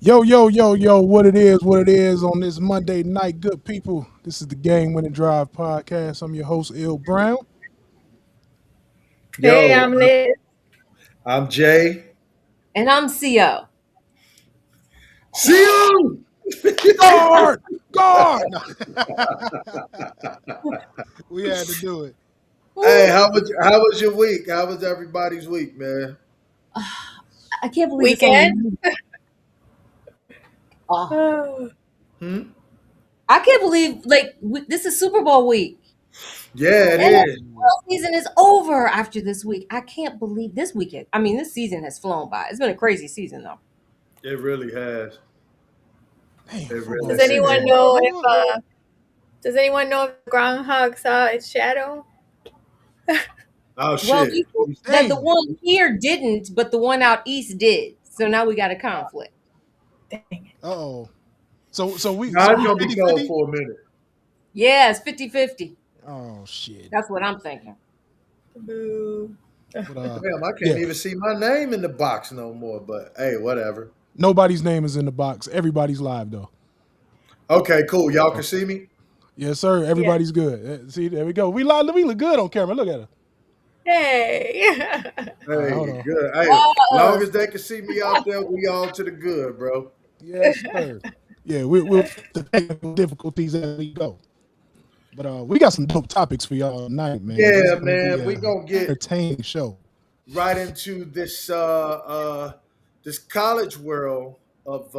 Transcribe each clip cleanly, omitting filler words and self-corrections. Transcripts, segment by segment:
Yo, what it is on this Monday night, good people. This is the Game Winning Drive podcast. I'm your host, Il Brown. Hey, Yo, I'm Liz. I'm Jay. And I'm CO. See you. Guard! Guard! We had to do it. Hey, Ooh, how was your week? How was everybody's week, man? I can't believe it's only Weekend? me. Oh, Oh, Hmm? I can't believe this is Super Bowl week. Yeah, it And the is. football season is over after this week. I can't believe this weekend. I mean, this season has flown by. It's been a crazy season though. It really has. Damn, It football really does has. anyone season. know if Over? does anyone know if Groundhog saw its shadow? Oh Well, shit. he said that the Damn. one here didn't, but the one out east did. So now we got a conflict. Dang it. Uh-oh. So we Nah, so it's we gonna be cold 50-50? for a minute. Yeah, it's 50-50. Oh shit. That's what I'm thinking. Boo. But Damn, I can't yeah, even see my name in the box no more. But hey, whatever. nobody's name is in the box. Everybody's live though. Okay, cool. Y'all can see me. Yes, sir. Yeah. Everybody's good. See, there we go. We live. We look good on camera. Look at her. Hey. All right, Hey, hold on. good. Hey, long Oh, as they can see me out there, we all to the good, bro. Yes, sir. Yeah, we'll the technical difficulties as we go. But we got some dope topics for y'all tonight, man. This is Yeah, gonna be man. We an gonna get entertaining show. right into this college world of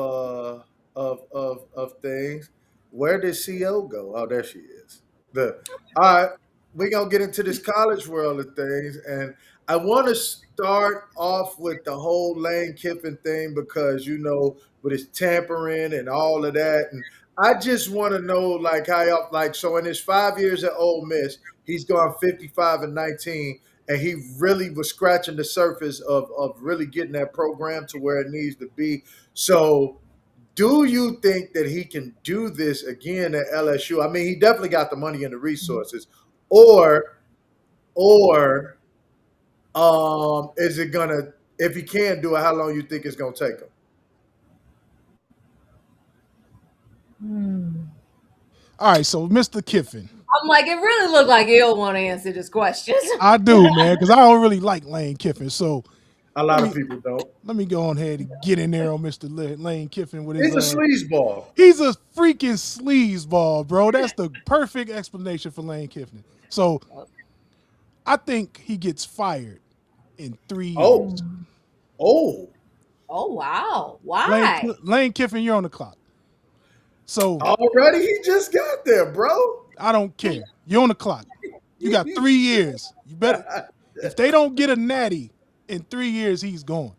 things. Where did CO go? Oh, there she is. The All right, we're gonna get into this college world of things, and I want to start off with the whole Lane Kiffin thing because with his tampering and all of that, and I just want to know like how y'all like. So in his 5 years at Ole Miss, he's gone 55-19, and he really was scratching the surface of really getting that program to where it needs to be. So do you think that he can do this again at LSU? I mean, he definitely got the money and the resources. Or is it gonna if he can do it, how long you think it's gonna take him? Hmm. All right, so Mr. Kiffin, I'm like, it really looked like he'll want to answer this question. I do, man, because I don't really like Lane Kiffin. So A let lot of me people don't. let me go on ahead and get in there on Mr. Lane Kiffin with his. He's a sleazeball. He's a freaking sleazeball, bro. That's the perfect explanation for Lane Kiffin. So I think he gets fired in 3 years. Oh, oh, Oh wow. Lane Why? Lane Kiffin, you're on the clock. So already he just got there, bro. I don't care. You're on the clock. You got 3 years. You better. If they don't get a natty in 3 years, he's gone.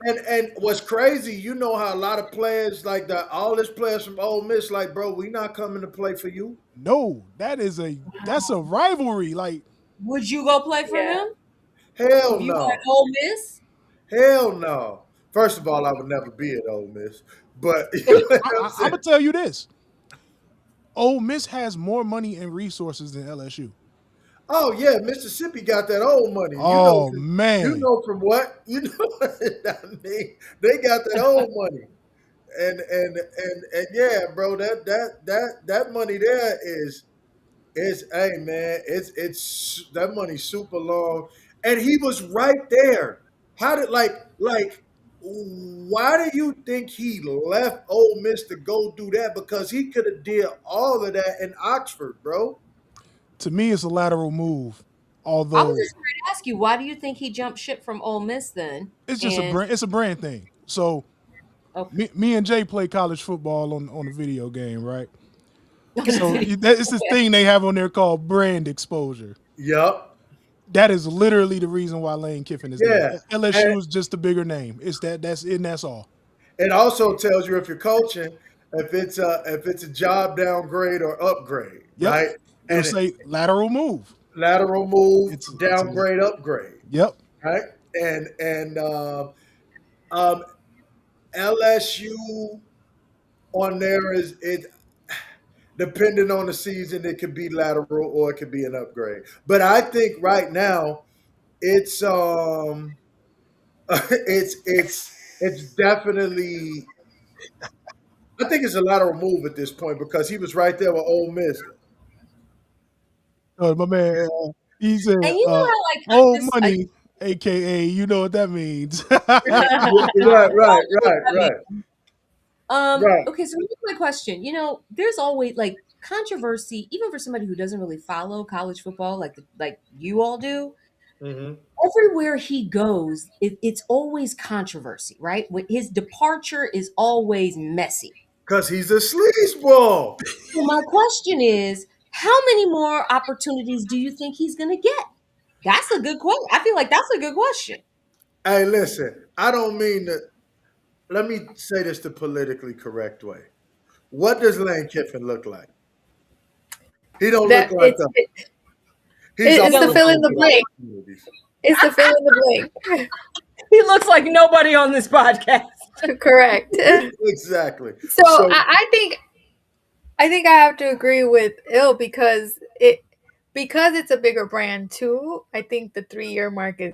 And what's crazy, you know how a lot of players like all his players from Ole Miss, like, bro, we not coming to play for you. No, that's a rivalry. Like, Would you go play for Yeah. him Hell if you were at no. Ole Miss? Hell no. First of all, I would never be at Ole Miss. But you hey, know what I'm I'm saying? gonna tell you this: Ole Miss has more money and resources than LSU. Oh yeah, Mississippi got that old money. Oh You man, know from what? You know what I mean? They got that old money. And yeah, bro, that money there is hey man, it's that money's super long. And he was right there. How did like why do you think he left Ole Miss to go do that? Because he could have did all of that in Oxford, bro. to me, it's a lateral move. I was Although just going to ask you, why do you think he jumped ship from Ole Miss then? it's just And it's a brand thing. So okay, me and Jay play college football on the video game, right? on the So video. it's this thing they have on there called brand exposure. Yup. That is literally the reason why Lane Kiffin is there. Yeah. And LSU is just a bigger name. It's that's it and that's all. it also tells you if you're coaching, if it's a job downgrade or upgrade, Yep. right? It'll And say lateral move. lateral move, It's a downgrade, upgrade, yep. right? And um, LSU on there is it depending on the season, it could be lateral or it could be an upgrade. But I think right now it's it's it's definitely. I think it's a lateral move at this point because he was right there with Ole Miss. My man, he said, And you know how like I old just money, aka, you know what that means. Right, right, right, right, right. Okay, so here's my question. You know, there's always like controversy, even for somebody who doesn't really follow college football like you all do. Mm-hmm. Everywhere he goes, it's always controversy, right? His departure is always messy. Because he's a sleazeball. So my question is, how many more opportunities do you think he's going to get? That's a good question. I feel like that's a good question. Hey, listen, I don't mean to. Let me say this the politically correct way. What does Lane Kiffin look like? He don't look That like a. He's He it's don't the look fill always in the looking for blank. opportunities. It's the fill in the blank. He looks like nobody on this podcast. Correct. Exactly. So So I think I have to agree with Ill because it's a bigger brand too. I think the 3 year mark they're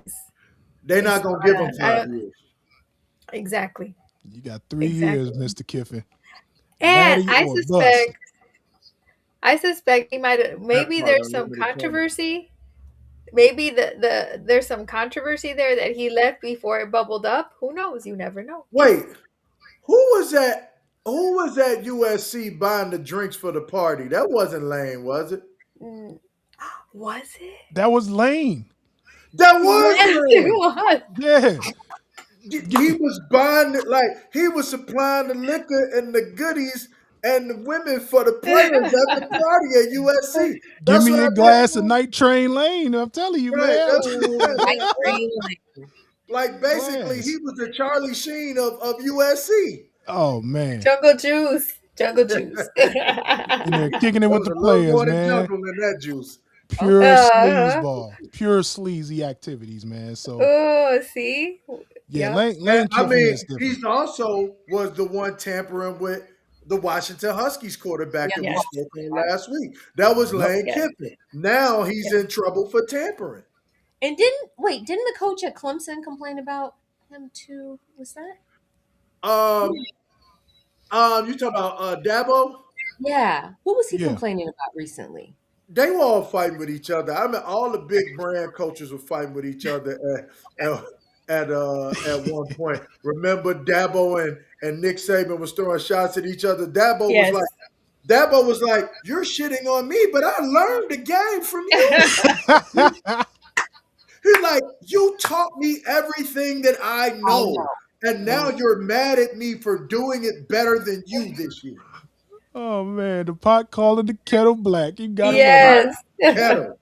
is not gonna give him spot on. I 5 years. exactly. You got 3 years, Exactly. Mr. Kiffin. And Natty or bust. I suspect he might have That maybe part there's on some limited corner. controversy. Maybe there's some controversy there that he left before it bubbled up. Who knows? You never know. Wait, who was that? Who was at USC buying the drinks for the party? That wasn't Lane, was it? Mm, was it? That was Lane. That was Yes, it Lane. was. Yeah. He was buying it like he was supplying the liquor and the goodies and the women for the players at the party at USC. Give That's what me I a thought. glass of Night Train Lane. I'm telling you, Right. man. That's what I'm saying. Right brain, Like basically, he Glass. was the Charlie Sheen of USC. Oh man. Jungle juice. Jungle juice. And they're kicking it There with was the a little players, more than man. jungle in that juice. Pure sleaze uh-huh. ball. Pure sleazy activities, man. So Oh, see? yeah, Yep. Lane I Kiffin mean, is different. he's also was the one tampering with the Washington Huskies quarterback that we Yes. spoke on last week. That was Yep. Lane Yes. Kiffin. Now he's Yes. in trouble for tampering. And didn't the coach at Clemson complain about him too? Was that? Um, you talking about Dabo? Yeah. What was he Yeah. complaining about recently? They were all fighting with each other. I mean, all the big brand coaches were fighting with each other at at one point. Remember Dabo and Nick Saban was throwing shots at each other. Yes. Dabo was like, "You're shitting on me, but I learned the game from you." He's like, "You taught me everything that I I know, know. and now you're mad at me for doing it better than you this year." Oh man, the pot calling the kettle black. You gotta love it. Yes. Kettle.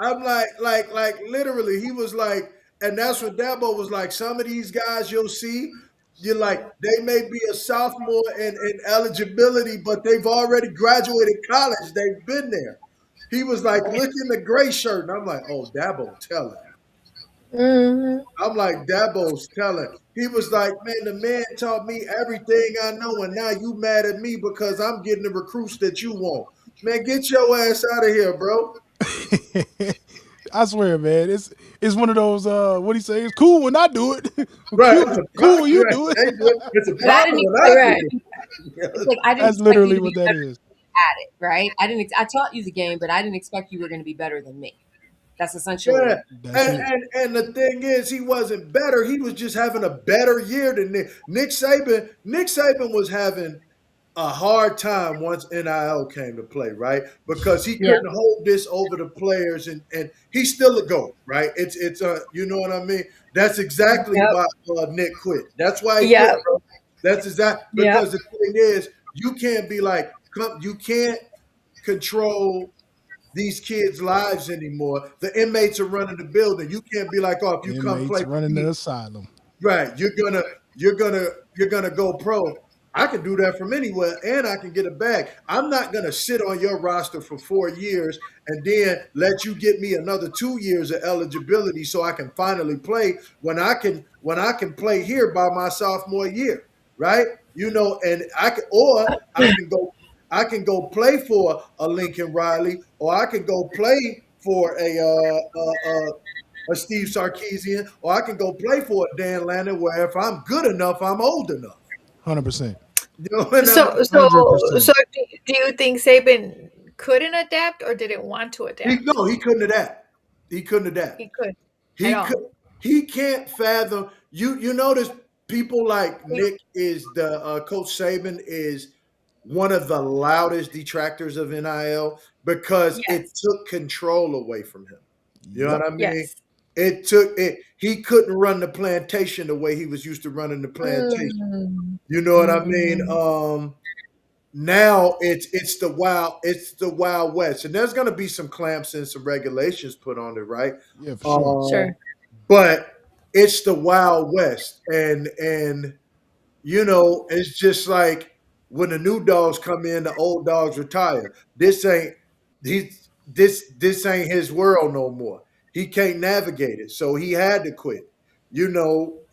I'm like literally, he was like, and that's what Dabo was like. Some of these guys you'll see, you're like, they may be a sophomore in eligibility, but they've already graduated college. They've been there. He was like, look in the gray shirt. And I'm like, oh, Dabo telling. hmm I'm like, Dabo's telling. He was like, man, the man taught me everything I know, and now you mad at me because I'm getting the recruits that you want. Man, get your ass out of here, bro. I swear, man, it's one of those. What do you say? It's cool when I do it. Right. Cool, cool when you do it. It's a But I problem didn't when I Right. do It's it. like I didn't That's expect you literally to be what that better is. at it, right? I taught you the game, but I didn't expect you were going to be better than me. That's Yeah. essentially. That's it. And the thing is, he wasn't better. He was just having a better year than Nick. Nick Saban was having a hard time once NIL came to play, right? Because he Yeah. couldn't hold this over the players, and he's still a GOAT, right? It's you know what I mean? That's exactly Yep. why Nick quit. That's why he Yep. quit, bro. That's exact Yep. because the thing is, you can't be like, you can't control these kids' lives anymore. The inmates are running the building. You can't be like, oh, if you come Inmates play for running me, the asylum. right? You're gonna go pro. I can do that from anywhere, and I can get a bag. I'm not gonna sit on your roster for 4 years and then let you get me another 2 years of eligibility so I can finally play when I can play here by my sophomore year, right? You know, and I can go play for a Lincoln Riley, or I can go play for a Steve Sarkisian, or I can go play for a Dan Lannon where if I'm good enough, I'm old enough. 100%. You know what I So mean? so so 100%. do you think Saban couldn't adapt or didn't want to adapt? No, he couldn't adapt. He couldn't adapt. He could at He could. all. He can't fathom. You notice people like He- Nick is the Coach Saban is one of the loudest detractors of NIL because it Yes. took control away from him. You know Yep. what I mean? Yes. It took it. He couldn't run the plantation the way he was used to running the plantation. Mm, You know what I mean? mm. Now it's the wild west, and there's going to be some clamps and some regulations put on it, right? Yeah, for sure. Um, Sure. but it's the wild west, and it's just like when the new dogs come in, the old dogs retire. This ain't his world no more. He can't navigate it, so he had to quit.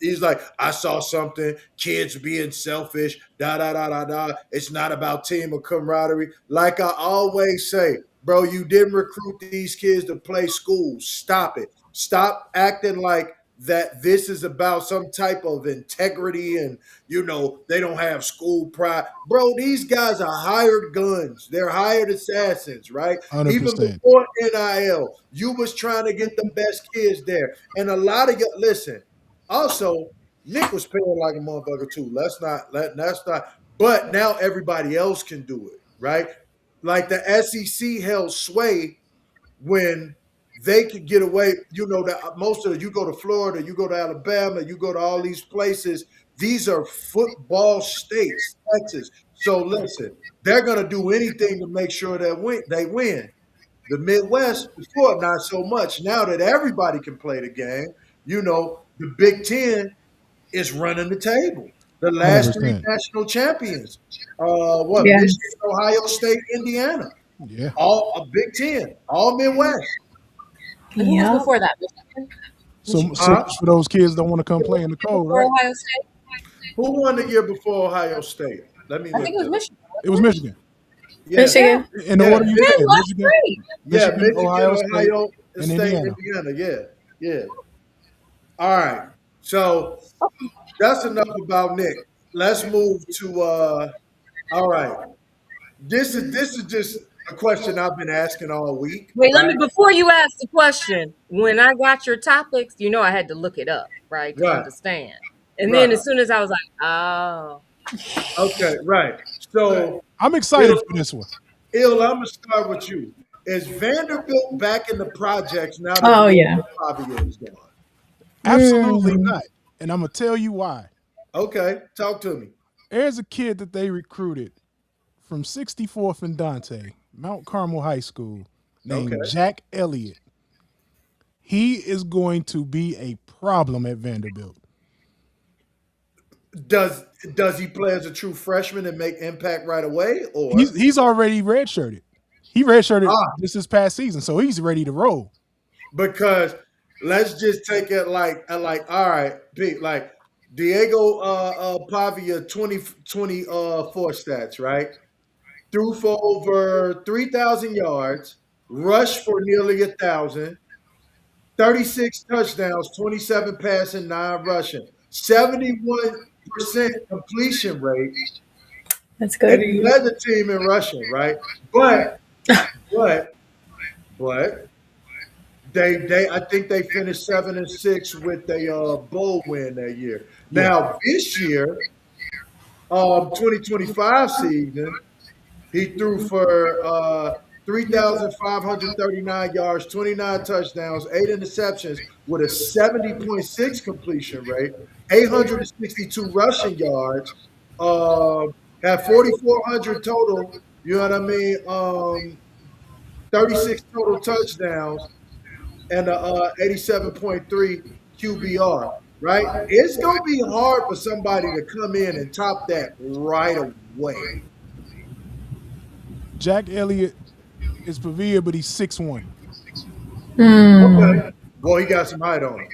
He's like, I saw something, kids being selfish, da da da da da. It's not about team or camaraderie. Like I always say, bro, you didn't recruit these kids to play school. Stop it. Stop acting like that this is about some type of integrity and they don't have school pride. Bro, these guys are hired guns. They're hired assassins, right? Even 100%. before NIL, you was trying to get the best kids there. And a lot of you listen, also, Nick was paying like a motherfucker too. That's not, but now everybody else can do it, right? Like the SEC held sway when they could get away. That most of you go to Florida, you go to Alabama, you go to all these places. These are football states, Texas. So listen, they're gonna do anything to make sure that they win. The Midwest before not so much. Now that everybody can play the game, the Big Ten is running the table. The last three 100%. national champions, what Yes. Michigan, Ohio State, Indiana, Yeah. all a Big Ten, all Midwest. And who was Yeah. before that? Michigan? So Huh? much for those kids that want to come play in the cold, Before right? Ohio State? Who won the year before Ohio State? Let me I look think it was that up. Michigan. It was Wasn't Michigan. Yeah, it? Michigan. In the yeah, order you Yeah, said, yeah, that's Michigan, great. yeah. Michigan, Michigan, Ohio State, Ohio and State, Indiana. Indiana. Yeah, yeah. All right. So that's enough about Nick. Let's move to all right. This is just a question I've been asking all week, Wait, let me right? before you ask the question. When I got your topics, I had to look it up, right, to Right, understand. And then right. as soon as I was like, oh, Okay, right. So I'm excited Il, for this one. I'm gonna start with you. Is Vanderbilt back in the projects now that Oh Emilio yeah. Pavia is gone? Absolutely Mm. not. And I'm gonna tell you why. Okay, talk to me. There's a kid that they recruited from 64th and Dante, Mount Carmel High School, named Okay. Jack Elliott. He is going to be a problem at Vanderbilt. Does does he play as a true freshman and make impact right away, He's or he's already redshirted. He redshirted ah? just this past season, so he's ready to roll. Because let's just take it like all right, Pete, like Diego Pavia 2024 stats, right? Threw for over 3,000 yards, rushed for nearly 1,000, 36 touchdowns, 27 passing, 9 rushing, 71% completion rate, That's and good. he led the team in rushing, right? But but they I think they finished 7-6 with a bowl win that year. Yeah. Now this year, 2025 season, he threw for 3,539 yards, 29 touchdowns, 8 interceptions with a 70.6 completion rate, 862 rushing yards, uh, had 4,400 total. You know what I mean? 36 total touchdowns and a 87.3 QBR, right? It's going to be hard for somebody to come in and top that right away. Jack Elliott is Pavia, but he's 6'1", Okay. Mm. Well, he got some height on him.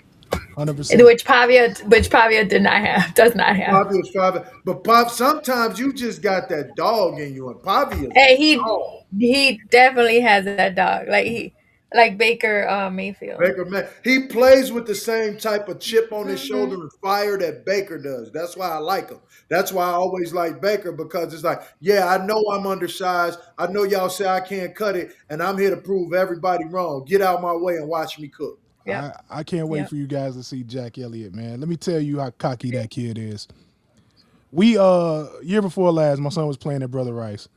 100%. Which Pavia did not have, does not have. Pavia's 5, but sometimes you just got that dog in you, and Pavia's Hey, a dog. he definitely has that dog. Like like Baker Mayfield. Baker man, he plays with the same type of chip on his shoulder Hmm. and fire that Baker does. That's why I like him. That's why I always like Baker because it's like, yeah, I know I'm undersized. I know y'all say I can't cut it, and I'm here to prove everybody wrong. Get out my way and watch me cook. Yep. I can't wait Yep. for you guys to see Jack Elliott, man. Let me tell you how cocky that kid is. We year before last, my son was playing at Brother Rice.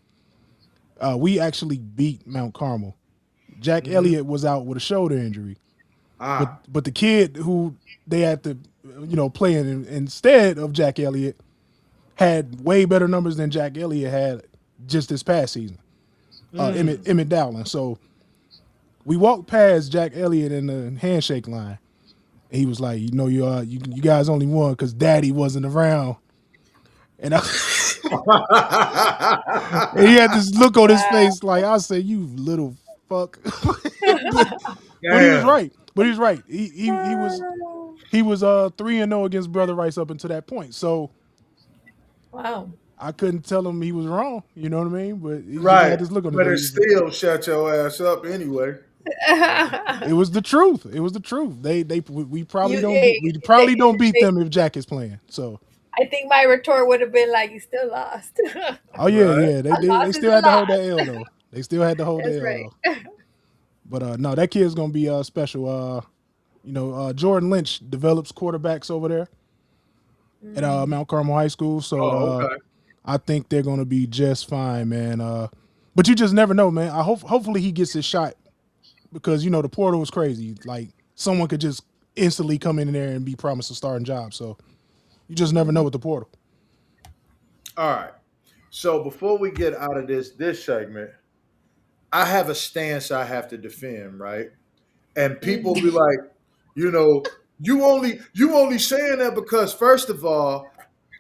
We actually beat Mount Carmel. Jack Hmm. Elliott was out with a shoulder injury, but Ah, the kid who they had to play instead of Jack Elliott had way better numbers than Jack Elliott had just this past season. Emmett Dowling. So we walked past Jack Elliott in the handshake line. And he was like, you guys only won because Daddy wasn't around. And I, and he had this look on his Wow. face like I said, "You little fuck." but, but he was damn. right. But he's right. He was 3-0 against Brother Rice up until that point. So Wow. I couldn't tell him he was wrong. You know what I mean? But he just Right, had this look on his but it face. still shut your ass up anyway. It was the truth. It was the truth. We probably you, don't they, we probably don't beat they, them if Jack is playing. So I think my retort would have been like, "You still lost." A oh yeah, Right. yeah. They loss is still a had to hold that loss. L though. They still had to hold the That's L though. right. But no, that kid's gonna be special. Jordan Lynch develops quarterbacks over there at Mm. Mount Carmel High School. So Oh, okay. I think they're gonna be just fine, man. But you just never know, man. Hopefully he gets his shot because the portal is crazy. Like someone could just instantly come in there and be promised a starting job. So you just never know Mhm. with the portal. All right. So before we get out of this segment, I have a stance I have to defend, right? And people be Mhm. like, you know, you only saying that because first of all,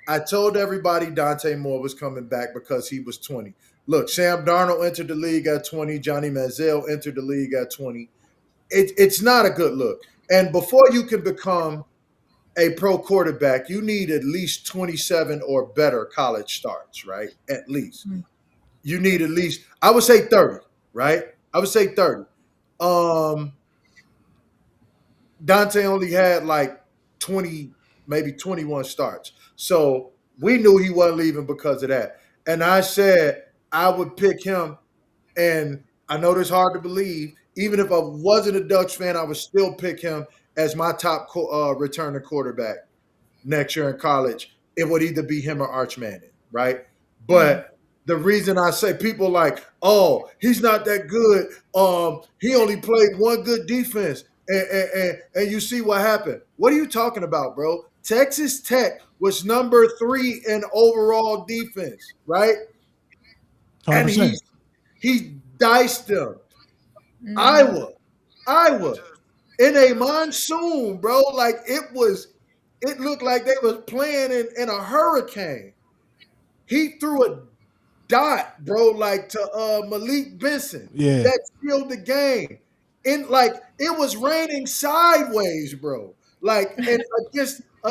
I told everybody Dante Moore was coming back because he was 20. Look, Sam Darnold entered the league at 20. Johnny Manziel entered the league at 20. It's not a good look. And before you can become a pro quarterback, you need at least 27 or better college starts, right? At least. You need at least, I would say 30, right? I would say 30. Um, Dante only had like 20, maybe 21 starts. So we knew he wasn't leaving because of that. And I said I would pick him. And I know this hard to believe. Even if I wasn't a Ducks fan, I would still pick him as my top returning quarterback next year in college. It would either be him or Arch Manning, right? Mm. But the reason I say people like, oh, he's not that good. He only played one good defense, and you see what happened. What are you talking about, bro? Texas Tech was number 3 in overall defense, right? hundred And he percent. he diced them. Mhm. Iowa, Iowa, in a monsoon, bro. Like it looked like they was playing in a hurricane. He threw a dot, bro, like to Malik Benson Yeah, that sealed the game. In like it was raining sideways, bro. Like and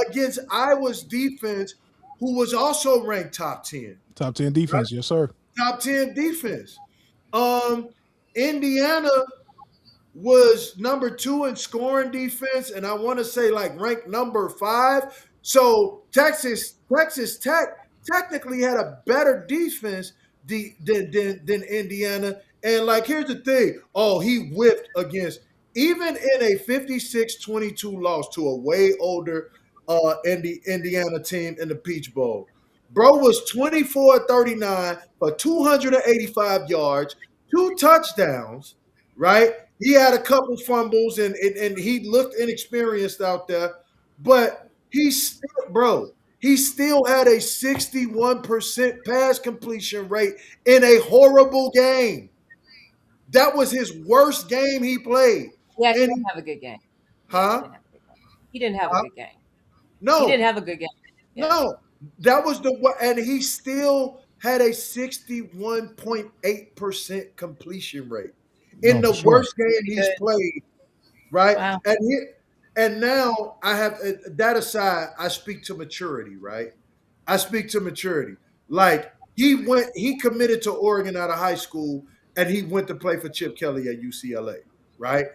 against Iowa's defense, who was also ranked top 10, top 10 right? defense, yes sir. Top 10 defense. Um, Indiana was number 2 in scoring defense, and I want to say like ranked number 5. So Texas Tech technically had a better defense than Indiana. And like here's the thing: oh, he whipped against even in a 56-22 loss to a way older Indiana team in the Peach Bowl. Bro was 24-39 for 285 yards, 2 touchdowns, right? He had a couple fumbles and he looked inexperienced out there, but he still had a 61% pass completion rate in a horrible game. That was his worst game he played. Yeah, he And didn't have a good game. Yeah, he huh? didn't have a good game. He didn't have a Huh? good game. He didn't No, have a good game. Yeah. no. That was and he still had a 61.8% completion rate in No, the for sure. worst game Pretty he's good. played, right? Wow. And now I have that aside, I speak to maturity, right? I speak to maturity. Like he committed to Oregon out of high school, and he went to play for Chip Kelly at UCLA. right?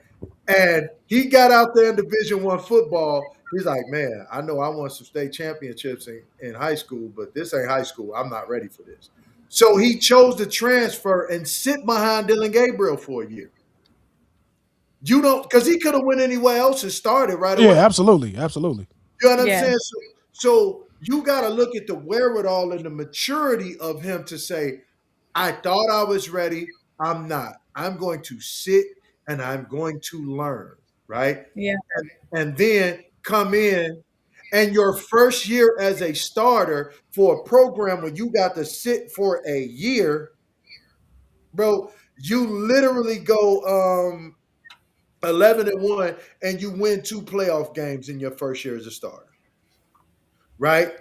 And he got out there in Division I football. He's like, man, I know I won some state championships in high school, but this ain't high school. I'm not ready for this. So he chose to transfer and sit behind Dylan Gabriel for a year. You don't, because he could have went anywhere else and started right Yeah, away. absolutely, absolutely. You know what I'm Yeah. saying? So you got to look at the wherewithal and the maturity of him to say, I thought I was ready. I'm not. I'm going to sit and I'm going to learn, right? Yeah. And then come in. And your first year as a starter for a program where you got to sit for a year, bro, you literally go 11-1 and you win 2 playoff games in your first year as a starter, right?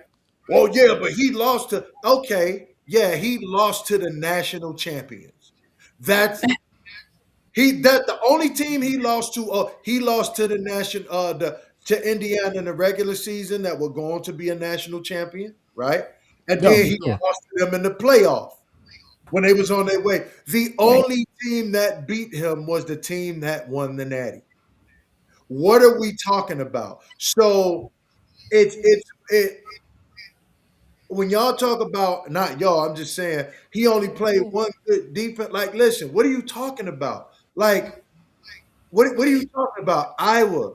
Well, yeah, but he lost to, okay, yeah, he lost to the national champions. That's the only team he lost to the national to Indiana in the regular season that were going to be a national champion, right? And Yeah, then for he sure. lost to them in the playoff when they was on their way. The Right. only team that beat him was the team that won the Natty. What are we talking about? So it when y'all talk about, not y'all, I'm just saying he only played one good defense. Like, listen, what are you talking about? Like, what are you talking about? Iowa,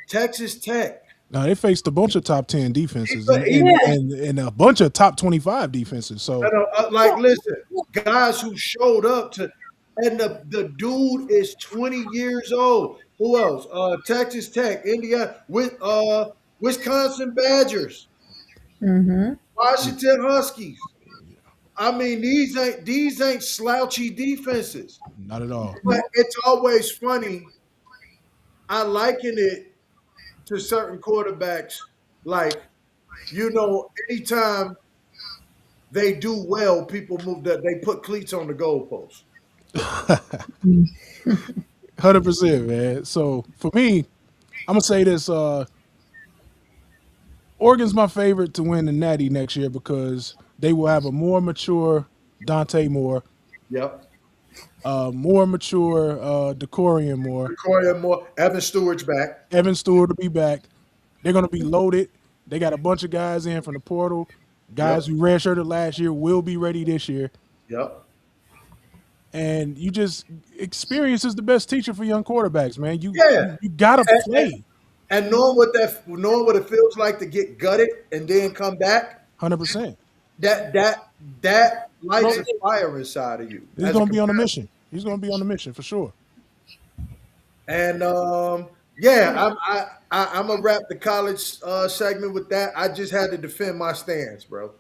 Texas Tech. Now they faced a bunch of top 10 defenses He, and he, and and, and a bunch of top 25 defenses. So like, listen, guys who showed up to, and the dude is 20 years old. Who else? Texas Tech, Indiana, with Wisconsin Badgers, Mm-hmm. Washington Huskies. I mean, these ain't slouchy defenses. not at all. But it's always funny. I liken it to certain quarterbacks, like, anytime they do well, people move that they put cleats on the goalpost. 100%, man. So for me, I'm gonna say this: Oregon's my favorite to win the Natty next year because they will have a more mature Dante Moore, Yep. more mature Decorian Moore. Corey Moore, Evan Stewart's back. Evan Stewart will be back. They're gonna be loaded. They got a bunch of guys in from the portal. Guys Yep. who redshirted last year will be ready this year. Yep. And you just experience is the best teacher for young quarterbacks, man. You Yeah. you, you gotta And, and, play and knowing what it feels like to get gutted and then come back, 100%. that lights a Motivate. fire inside of you He's as a gonna be on a competitor. mission. He's gonna be on a mission for sure. And yeah, I'm gonna wrap the college segment with that. I just had to defend my stance, bro.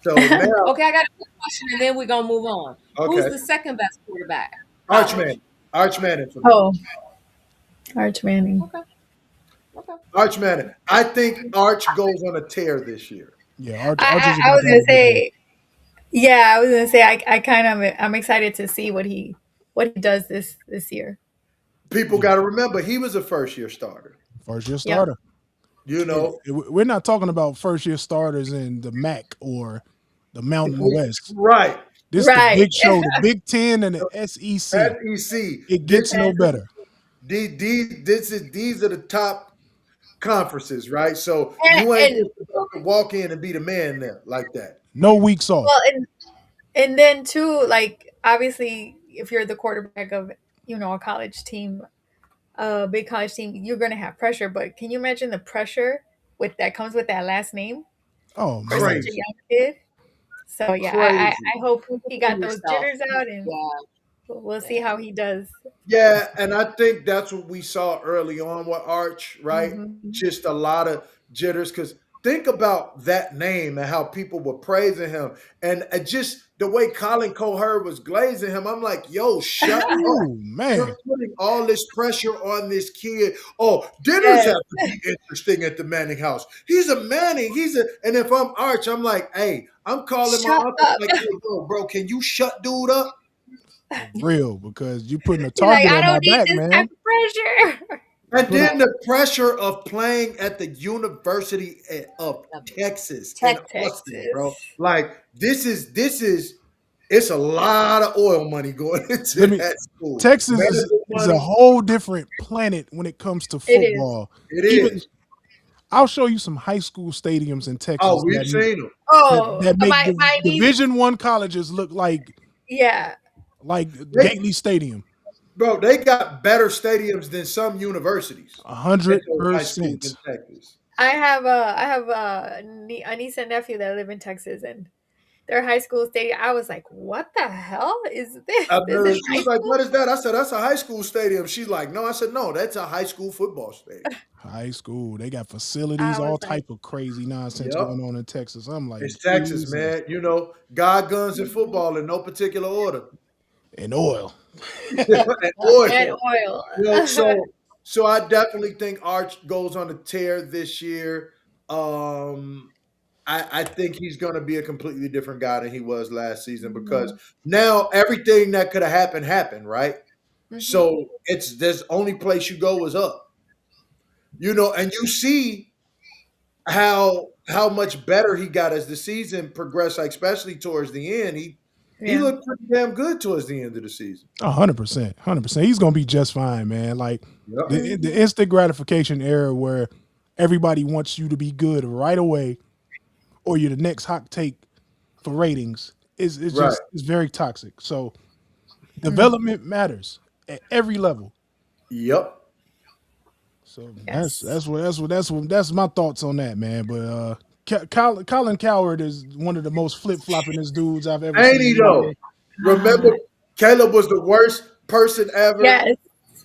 So now, Okay, I got a quick question, and then we're gonna move on. Who's okay, the second best quarterback? Archman, College. Archman for me. Oh, Arch Manning. Okay. Okay. Archman. I think Arch goes on a tear this year. Yeah, Arch I, is I about was to have gonna a big year. say, yeah, I was gonna say, I kind of, I'm excited to see what he does this year. People Yeah, got to remember he was a first year starter. first year Yep. starter. You know, We're not talking about first year starters in the MAC or the Mountain West. right? This the Right. big show, the Big Ten and the SEC. SEC. It This gets is no better. these are the top conferences, right? So And, you ain't and just about to walk in and be the man there like that. No weeks off. well, and then too, like obviously, if you're the quarterback of a college team, a big college team, you're gonna have pressure. But can you imagine the pressure that comes with that last name Oh for such man. a Crazy, young kid? So yeah, crazy. I hope he got Defend those yourself. jitters out, and Yeah. we'll see how he does. Yeah, and I think that's what we saw early on with Arch, right? Hmm. Just a lot of jitters. Because think about that name and how people were praising him, and just the way Colin Coher was glazing him. I'm like, yo, shut up. Oh man. You're putting all this pressure on this kid. Oh, dinners Yes, have to be interesting at the Manning house. He's a Manning. And if I'm Arch, I'm like, hey, I'm calling my shut uncle up. like, hey, bro, can you shut dude up? For real, because you putting a He's like, target I on my don't need back, this type man. of pressure. And Put a then the pressure of playing at the University of Texas in Austin, bro. Texas. Like this is It's a lot of oil money going into Let me. that school. Texas Medical is a money. whole different planet when it comes to It is. football. It Even is. I'll show you some high school stadiums in Oh, Texas we've seen them. Oh, that make my niece. Division One colleges look Yeah. like They, Gately Stadium. bro, they got better stadiums than some universities A at hundred those high schools percent. in Texas. I have a niece and nephew that live in Texas, and their high school stadium. I was like, "What the hell is this? I This is remember she high was like, school?" "What is that?" I said, "That's a high school stadium." She's like, "No." I said, "No, that's a high school football stadium." High school. They got facilities, I was all like, type of crazy nonsense Yep. going on in Texas. I'm like, It's Texas, Jesus. man. God, guns, and mhm. football in no particular order. And oil. And And oil. oil. So I definitely think Arch goes on a tear this year. I think he's going to be a completely different guy than he was last season because Mhm. now everything that could have happened, right? Mhm. So it's there's only place you go is up, and you see how much better he got as the season progressed, like especially towards the end. He Yeah. looked pretty damn good towards the end of the season. 100%. 100%. He's gonna be just fine, man. Like Yep. the Mhm. instant gratification era where everybody wants you to be good right away, or you're the next hot take for ratings is Right. just is very toxic. So Mm. development matters at every level. Yep. So Yes. that's my thoughts on that, man. But Colin Coward is one of the most flip floppingest dudes I've ever Ain't he seen in though? my Remember, Caleb was the worst person ever. Yes.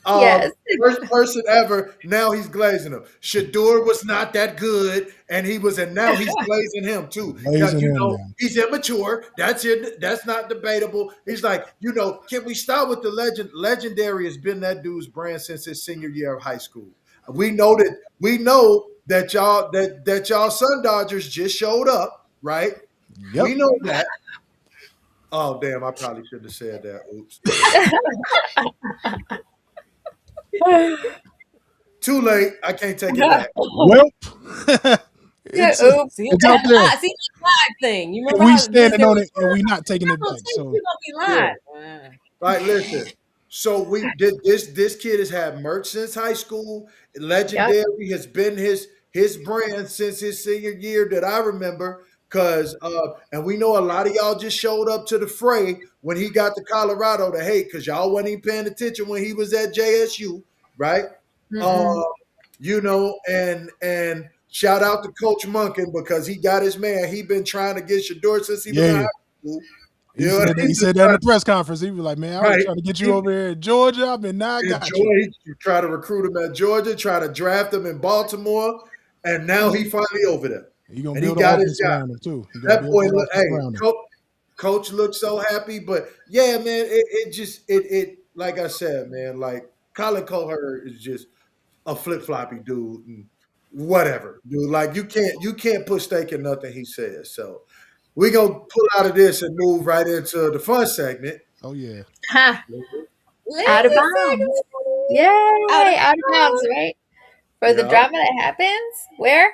Yes. Worst person ever. Now he's glazing him. Shadur was not that good, and now he's glazing him too. Yeah, blazing him now. he's immature. That's it. That's not debatable. He's like, can we start with the legend? Legendary has been that dude's brand since his senior year of high school. We know that y'all Sun Dodgers just showed up, right? Yep. We know that. Oh damn! I probably shouldn't have said that. Oops. Too late. I can't take it back. Welp. Yeah. it's Oops. See it's that out there. live, see that live thing. You remember And we how standing there on was it and we not taking it no back. say So you gonna be Yeah. live. Like, listen. So we did this kid has had merch since high school. Yep. Legendary has been his brand since his senior year that I remember. And we know a lot of y'all just showed up to the fray when he got to Colorado to hate because y'all wasn't even paying attention when he was at JSU, right? Uh, Mm-mm. and shout out to Coach Munkin because he got his man. He been trying to get Shador since he was in high yeah. school. He You know, said that, he he just said that in the press conference. He was like, "Man, I was right. trying to get you He over here in Georgia. I mean, now I got you. enjoy. He try to recruit him at Georgia, try to draft him in Baltimore, and now he finally over there, He gonna and he build an got his offense guy. around him too. He gonna That build boy that look. offense Hey, around him. coach looks so happy, but yeah, man, it just it like I said, man, like Colin Cowherd is just a flip floppy dude, and whatever, dude. Like you can't put stake in nothing he says. So we gonna pull out of this and move right into the fun segment. Oh yeah, Ha. Out of Lazy bounds. segment. Out of Yay. Out of bounds, bounds. right? For the Yeah, drama that happens. Where?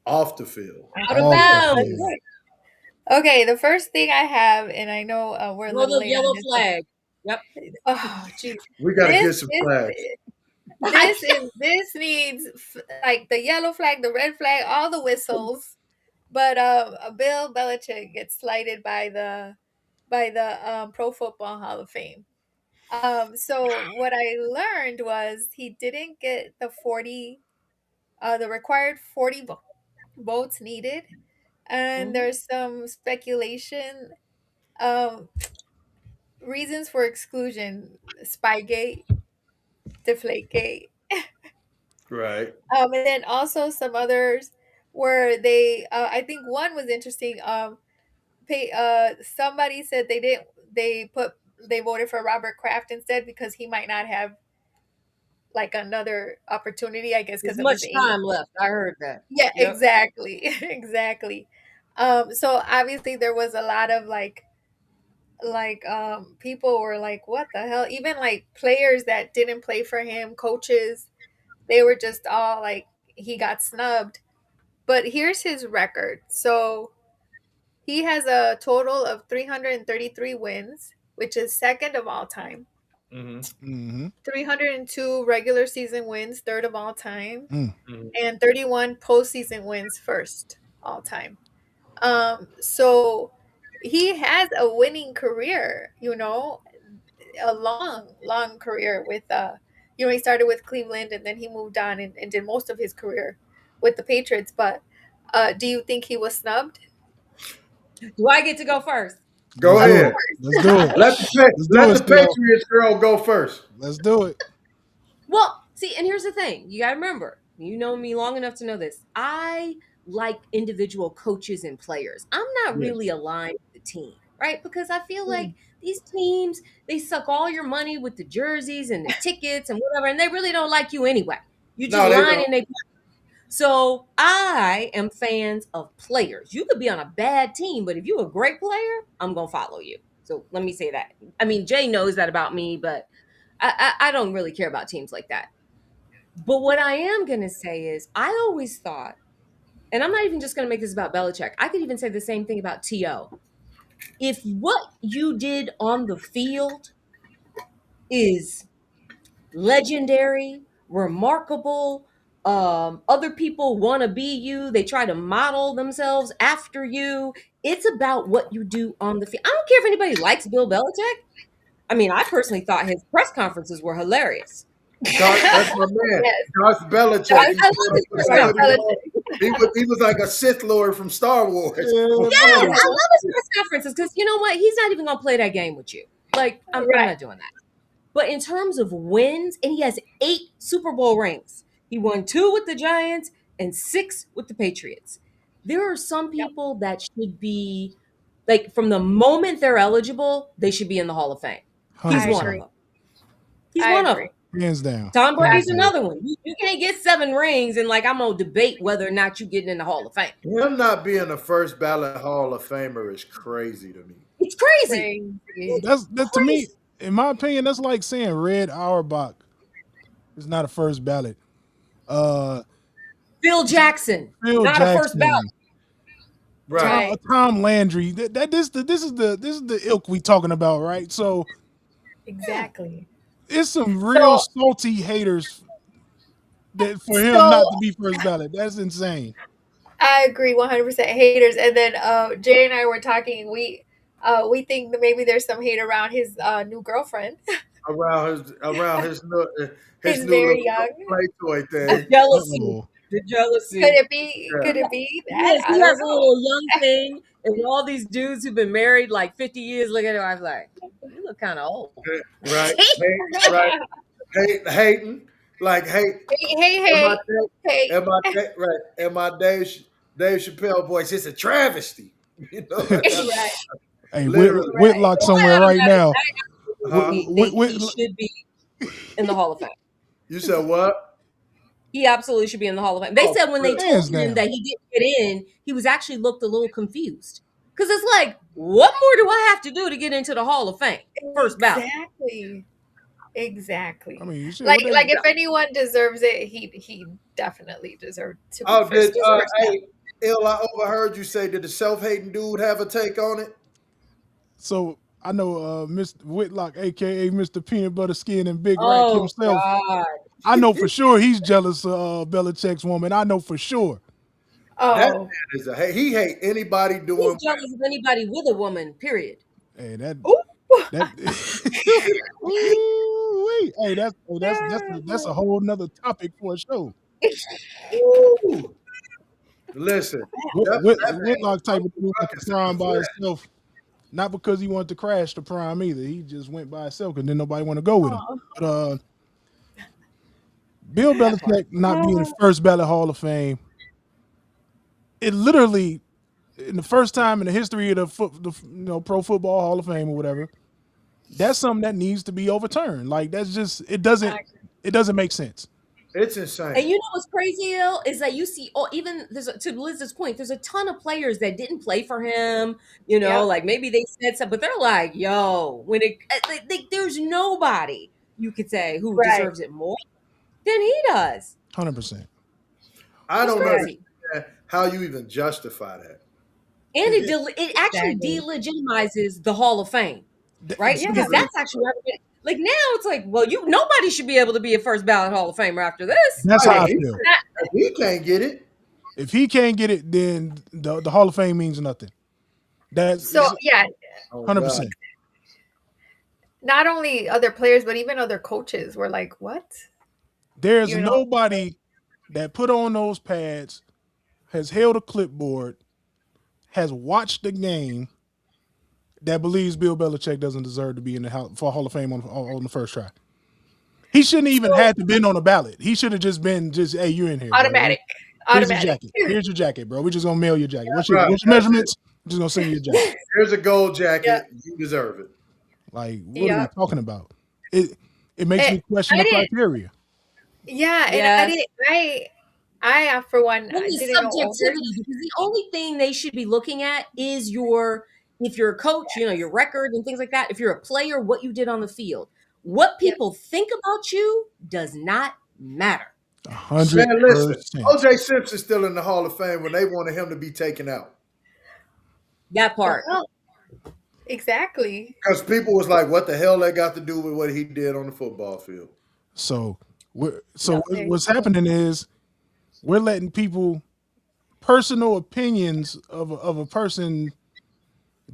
off the field. Out of off the That's bounds. field. right. Okay, the first thing I have, and I know we're a Throw little the late on yellow this, but flag. Yep. oh, jeez, We got to this get some this flags. this needs like the yellow flag, the red flag, all the whistles. But Bill Belichick gets slighted by the Pro Football Hall of Fame. So what I learned was he didn't get the required 40 votes needed, and Mhm. there's some speculation. Um, reasons for exclusion: Spygate, Deflategate, Right. and then also some others where they. I think one was interesting. Somebody said they voted for Robert Kraft instead because he might not have like another opportunity. I guess There's because of his much age. time left. I heard that. Yeah, Yep. exactly, exactly. So obviously there was a lot of people were like, what the hell? Even like players that didn't play for him, coaches, they were just all like he got snubbed. But here's his record. So He has a total of 333 wins, which is second of all time. Mm-hmm. Mm-hmm. 302 regular season wins, third of all time, Mm. Mm-hmm. and 31 postseason wins, first all time. So he has a winning career, a long, long career with he started with Cleveland and then he moved on and did most of his career with the Patriots. But do you think he was snubbed? Do I get to go first? Go Let's Of do ahead. it. Let's do it. Let Let's do let it, the still. Patriots girl go first. Let's do it. Well, see, and here's the thing. You got to remember, you know me long enough to know this. I like individual coaches and players. I'm not Yes. really aligned with the team, right? Because I feel like Mm. these teams, they suck all your money with the jerseys and the tickets and whatever, and they really don't like you anyway. You just No, they line don't. in they. So I am fans of players. You could be on a bad team, but if you're a great player, I'm gonna follow you. So let me say that. I mean, Jay knows that about me, but I don't really care about teams like that. But what I am going to say is, I always thought, and I'm not even just going to make this about Belichick, I could even say the same thing about T.O. If what you did on the field is legendary, remarkable, other people want to be you, they try to model themselves after you. It's about what you do on the field. I don't care if anybody likes Bill Belichick. I mean, I personally thought his press conferences were hilarious. That's my man. Yes, Darth Belichick. Darth, He I showed love up his with press a Darth hoodie conferences. on. Belichick. He was like a Sith Lord from Star Wars Yeah, Yes, I before buddy. love his press conferences because you know what? He's not even gonna play that game with you. Like, I'm Right. not doing that. But in terms of wins, and he has 8 Super Bowl rings. He won 2 with the Giants and 6 with the Patriots. There are some Yep. people that should be like from the moment they're eligible, they should be in the Hall of Fame. Hundred He's I one of percent, agree. them. He's I one of them. agree. hands down, Tom hands Brady's down. another Absolutely. one. You can't get 7 rings and like I'm gonna debate whether or not you getting in the Hall of Fame. him not being a first ballot Hall of Famer is crazy to me. It's crazy. Crazy. That's that to me. Crazy. In my opinion, that's like saying Red Auerbach is not a first ballot. Uh, Phil Jackson, Phil not a first ballot. Jackson, Right. Right. Tom Landry. This is the ilk we talking about, right? So Yeah. Exactly. it's some real So salty haters that for him so not to be first ballot. That's insane. I agree 100% haters. And then Jay and I were talking. We think that maybe there's some hate around his new girlfriend. Around his He's new very little young. play toy The thing. Uh jealousy. oh. The Could jealousy. it be? Yeah. Could it be that? Yes, I he don't has a know. little young thing, and all these dudes who've been married like 50 years look at him. I was like, you look kind of old. Right. Right. Hating. Like hate Hey, hey, in my hey, hey. day, in my day, right. In my Dave Chappelle voice, it's a travesty. You know, that's Right, Hey, literally. right. Whitlock Oh, somewhere right now. I Huh? absolutely think he should be in the Hall of Fame. You said what? He absolutely should be in the Hall of Fame. They Oh, said when they told Hands him down. that he didn't get in, he was actually looked a little confused. Because it's like, what more do I have to do to get into the Hall of Fame? First ballot. Exactly. I Exactly. mean, shit. Like What they? like if anyone deserves it, he definitely deserved to be oh, did first first ballot. hey, Ill? I overheard you say, did the self-hating dude have a take on it? So I know Mr. Whitlock, aka Mr. Peanut Butter Skin and Big Rack Oh, himself. God. I know for sure he's jealous of Belichick's woman. I know for sure. That Oh. man is he hate anybody He's doing jealous of anybody with a woman, period. Hey, that Ooh. that. Ooh, hey, that's a whole nother topic for a show. Ooh. Listen, that man Whitlock type of dude went to ruckus in the prom by flesh. himself. Not because he wanted to crash the prom either. He just went by himself because then nobody want to go with him. Oh. But Bill That part. Belichick not being the first ballot Hall of Fame, it literally in the first time in the history of the Pro Football Hall of Fame or whatever, that's something that needs to be overturned. Like that's just it doesn't make sense. It's And insane. you know what's crazy, Il, is that you see, oh, even to Liz's point, there's a ton of players that didn't play for him. Yep. Like maybe they said something, but they're like, yo, when there's nobody you could say who Right. deserves it more than he does. 100%. I It's don't Right. crazy. understand how you even justify that. And It- it- it actually Exactly. delegitimizes the Hall of Fame, right? see, Because Yeah. that's actually where like now it's like, well, you nobody should be able to be a first ballot Hall of Famer after this. that's Right. how I If feel. he can't get it, If he can't get it, then the Hall of Fame means nothing. That's So yeah, oh 100%. God. not only other players, but even other coaches were like, "What?" There's You know? nobody that put on those pads, has held a clipboard, has watched the game that believes Bill Belichick doesn't deserve to be in the Hall of Fame on the first try. He shouldn't even So had to been on a ballot. He should have just been hey, you're in here, bro. automatic, Here's your automatic. jacket. Here's your jacket, bro. We're just gonna mail your jacket. Right. What's your That's it. measurements? I'm just gonna send you a jacket. Here's a gold Yeah, jacket. You deserve it. Like, what are we yeah. talking about? It makes And me question I the didn't. criteria. Yeah, and I Yes. didn't. For one, I Only didn't know owners. subjectivity, because the only thing they should be looking at is your if you're a coach, your record and things like that. If you're a player, what you did on the field. What Yep. people think about you does not matter. A hundred Man, listen, percent. OJ Simpson's still in the Hall of Fame when they wanted him to be taken out. That part. Well, exactly. Because people was like, what the hell that got to do with what he did on the football field? So, Yep. There you what's go. happening is we're letting people personal opinions of a person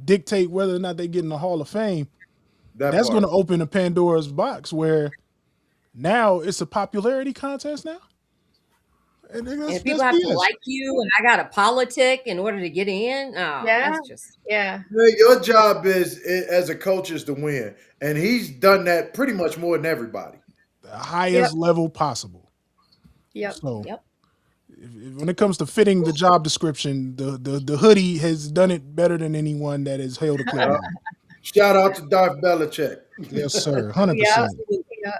dictate whether or not they get in the Hall of Fame. That That's going part. to open a Pandora's box where now it's a popularity contest now, and And that's people have to BS. like you, and I got to politic in order to get in. Oh, Yeah, that's just yeah, Yeah, your job as a coach is to win. And he's done that pretty much more than everybody. The yep, highest level possible. yep. So yep. when it comes to fitting the job description, the hoodie has done it better than anyone that has held a Yeah. clipboard. Shout out to Darth Belichick. Yes, sir. 100%. Yeah, yeah.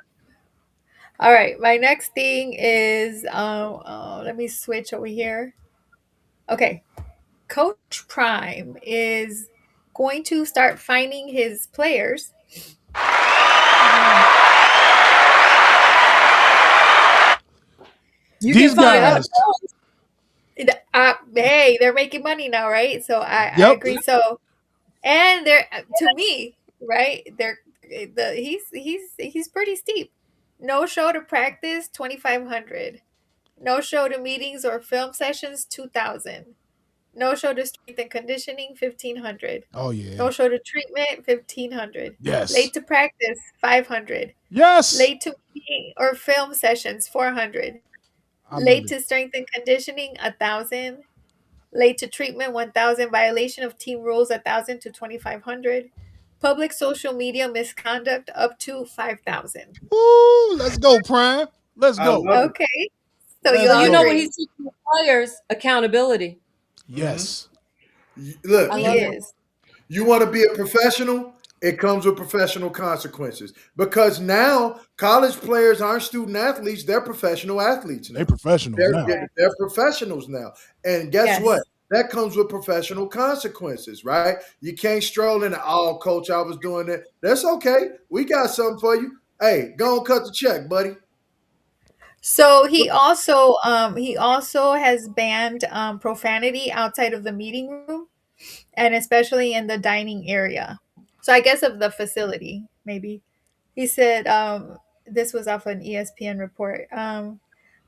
All right, my next thing is let me switch over here. Okay, Coach Prime is going to start finding his players. You can These find Yep. guys. themselves. Hey, they're making money now, right? So I Yep. agree. So, and they're to me, right? He's pretty steep. No show to practice, 2,500. No show to meetings or film sessions, 2,000. No show to strength and conditioning, 1,500. Oh yeah. No show to treatment, 1,500. Yes. Late to practice, 500. Yes. Late to meeting or film sessions, 400. I love Late it. to strength and conditioning, 1,000. Late to treatment, 1,000. Violation of team rules, 1,000 to 2,500. Public social media misconduct, up to 5,000. Woo, let's go, Prime. Let's I go. love it. Okay, so you Let's So all you go. know what agree. he's teaching the players? Accountability. Mhm. Yes. Look, I He love it. is. you want to be a professional? It comes with professional consequences. Because now college players aren't student athletes, they're professional athletes They now. professionals They're, now. they're, they're professionals now. And guess Yes. what? That comes with professional consequences, right? You can't stroll in, oh, coach, I was doing it. That's okay. We got something for you. Hey, go and cut the check, buddy. So he also has banned profanity outside of the meeting room and especially in the dining area. So I guess of the facility, maybe. He said this was off an ESPN report.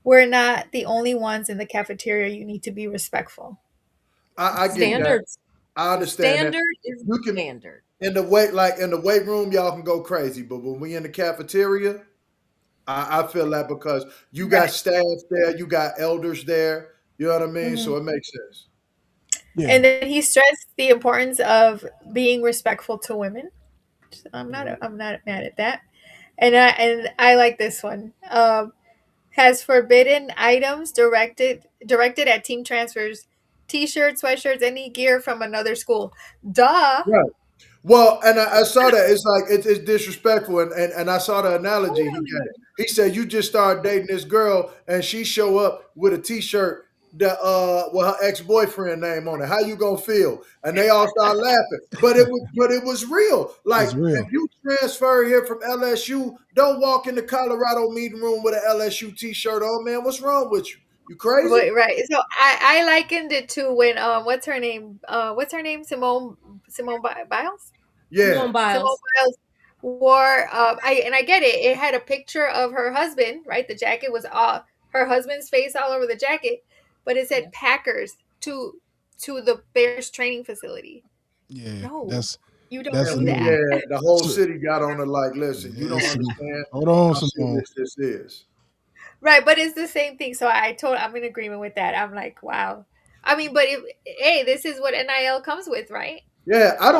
We're not the only ones in the cafeteria. You need to be respectful. I get that. Standards. I The understand that. standard is You the can standard. in the weight room, y'all can go crazy. But when we in the cafeteria, I feel that because you got Right. staff there, you got elders there. You know what I mean? Mhm. So it makes sense. Yeah. And then he stressed the importance of being respectful to women. I'm not mad at that. And I like this one. Has forbidden items directed at team transfers, t-shirts, sweatshirts, any gear from another school. Duh. Right. Well, and I saw that it's like it's disrespectful, and I saw the analogy he gave. He said you just started dating this girl, and she show up with a T-shirt that with her ex boyfriend name on it. How you gonna feel? And they all start laughing, but it was real. Like It's if real. you transfer here from LSU, don't walk in the Colorado meeting room with an LSU T-shirt on, man. What's wrong with you? You crazy? But right, so I likened it to when what's her name, Simone Biles. Yeah. Simone Simone Biles. Biles wore I get it. It had a picture of her husband, right? The jacket was all her husband's face all over the jacket, but it Yeah. said Packers to the Bears training facility. Yeah, No, that's you don't that's And do new. that. yeah, the whole So, city got on it like, listen, you don't it's, understand hold on, how Simone. serious this is. Right, but it's the same thing. So I'm in agreement with that. I'm like, wow. I mean, but if hey, this is what NIL comes with, right? Yeah, I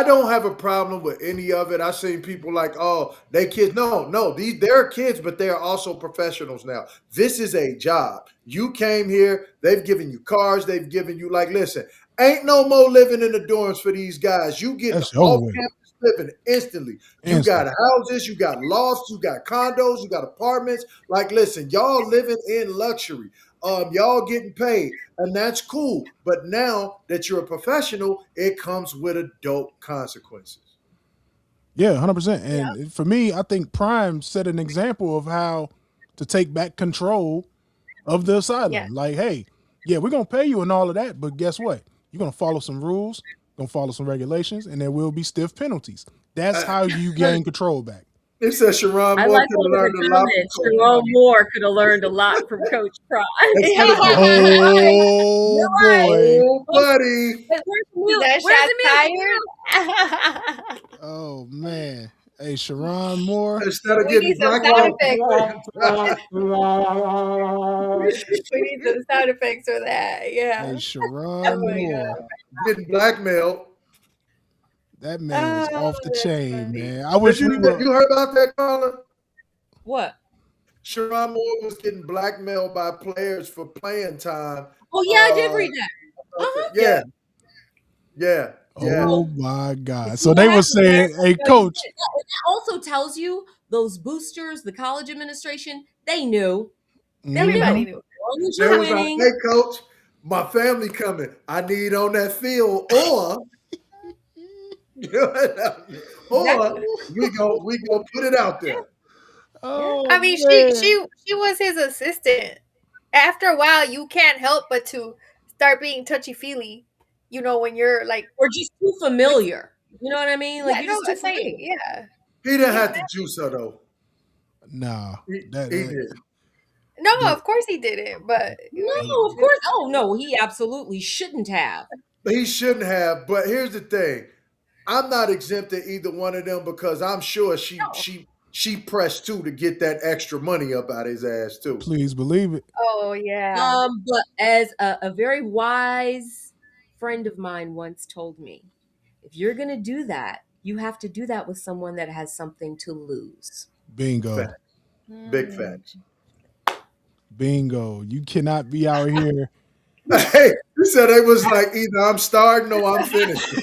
don't have a problem with any of it. I seen people like, oh, they kids. No, no, they're kids, but they are also professionals now. This is a job. You came here, they've given you cars, they've given you like, listen, ain't no more living in the dorms for these guys. You getting That's over off with campus living instantly. You got instantly. houses, you got lofts, you got condos, you got apartments. Like, listen, y'all living in luxury. Y'all getting paid, and that's cool. But now that you're a professional, it comes with adult consequences. Yeah, 100%. Yeah. And for me, I think Prime set an example of how to take back control of the Yeah. asylum. Like, hey, yeah, we're gonna pay you and all of that, but guess what? You're gonna follow some rules, gonna follow some regulations, and there will be stiff penalties. That's Uh, how you gain control back. it says Sharon I Moore like could one have of the learned a lot from comments. Coach Jerome Prime. Moore could have learned a lot from Coach Prime. They could have been, You're right. Oh You're right. boy. oh, buddy. Where's the music? That Where's shot the music fired. Oh man. Hey, Sharon Moore. Instead of We getting need some sound blackballed from effects. now? We need some sound effects for that. Hey, Yeah. Oh Sharon my Moore. god. getting blackmailed. That man was Oh, off the that's chain, funny. man. I Did wish we were. you heard about that, Carla? What? Sharon Moore was getting blackmailed by players for playing time. Oh yeah, I did Uh, read that. Uh-huh. Yeah. yeah, yeah, yeah. Oh So my you God. see So what they were happens there? saying, hey, No, you coach, did. That also tells you those boosters, the college administration, they knew. They knew. Everybody hmm knew. As long as They you're was like, winning. "Hey, coach, my family coming. I need on that field, or or Exactly. we gonna put it out there." Yeah. oh I mean, man. she was his assistant. After a while, you can't help but to start being touchy feely. You know, when you're like Or just too with familiar. You know what I mean? Like yeah, you're no, just too I'm saying familiar. yeah. He didn't have to Exactly. juice her though. Nah. He, That, he that, did. No, that, of course he didn't. But No, of course. Oh no, he absolutely shouldn't have. He shouldn't have. But here's the thing: I'm not exempting either one of them because I'm sure she no. she she pressed too to get that extra money up out his ass too. please believe it. Oh yeah. But as a very wise friend of mine once told me, if you're gonna do that, you have to do that with someone that has something to lose. Bingo. Facts, big Mm. facts. Bingo. You cannot be out here. Hey, he said it was like either I'm starting or I'm finishing.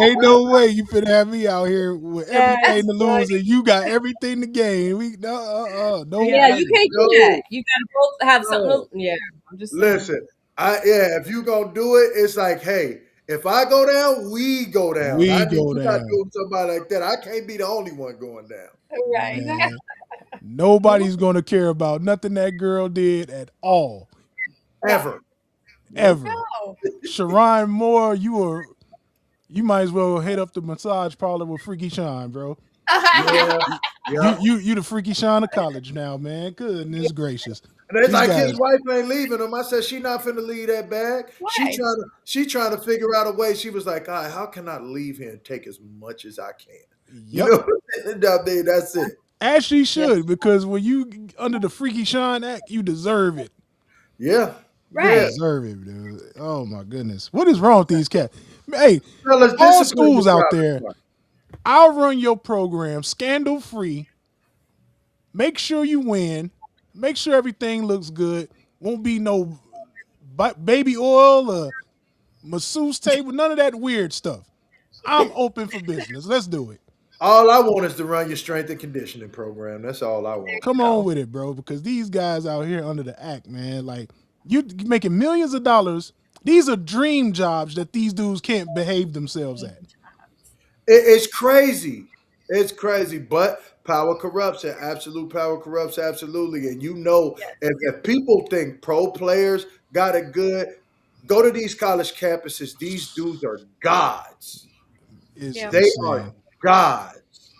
Ain't no way you finna have me out here with everything That's to lose funny. and you got everything to gain. We no no Yeah, Yeah. way. you can't do that. No, You gotta both have something. no. Yeah, I'm just saying. Listen, if you gonna do it, it's like, hey, if I go down, we go down. I We need go you not down. doing somebody like that. I can't be the only one going down. Right. Man. Yeah. Nobody's gonna care about nothing that girl did at all. No. Ever. Nope. Ever. No. Sharon Moore, you might as well head up the massage parlor with Freaky Sean, bro. Yeah, yeah. You the Freaky Sean of college now, man. Goodness gracious. And it's These like his guys, wife ain't leaving him. I said she not finna leave that bag. Why? She trying to figure out a way. She was like, all right, how can I leave here and take as much as I can? You yep. know, I mean, that's it. As she Yep. should, because when you under the Freaky Sean Act, you deserve it. Yeah, You yeah. Right. deserve it, dude. Oh my goodness. What is wrong with these cats? Hey, Fellas, all discipline your schools out private there, part. I'll run your program scandal free. Make sure you win. Make sure everything looks good. Won't be no baby oil or masseuse table, none of that weird stuff. I'm open for business. Let's do it. All I want is to run your strength and conditioning program. That's all I There want. you Come on go. with it, bro, because these guys out here under the act, man, like you making millions of dollars. These are dream jobs that these dudes can't behave themselves at. It's crazy. It's crazy, but power corrupts, and absolute power corrupts absolutely. And you know, Yes. if people think pro players got it good, go to these college campuses. These dudes are gods. It's Yeah. They are insane. gods.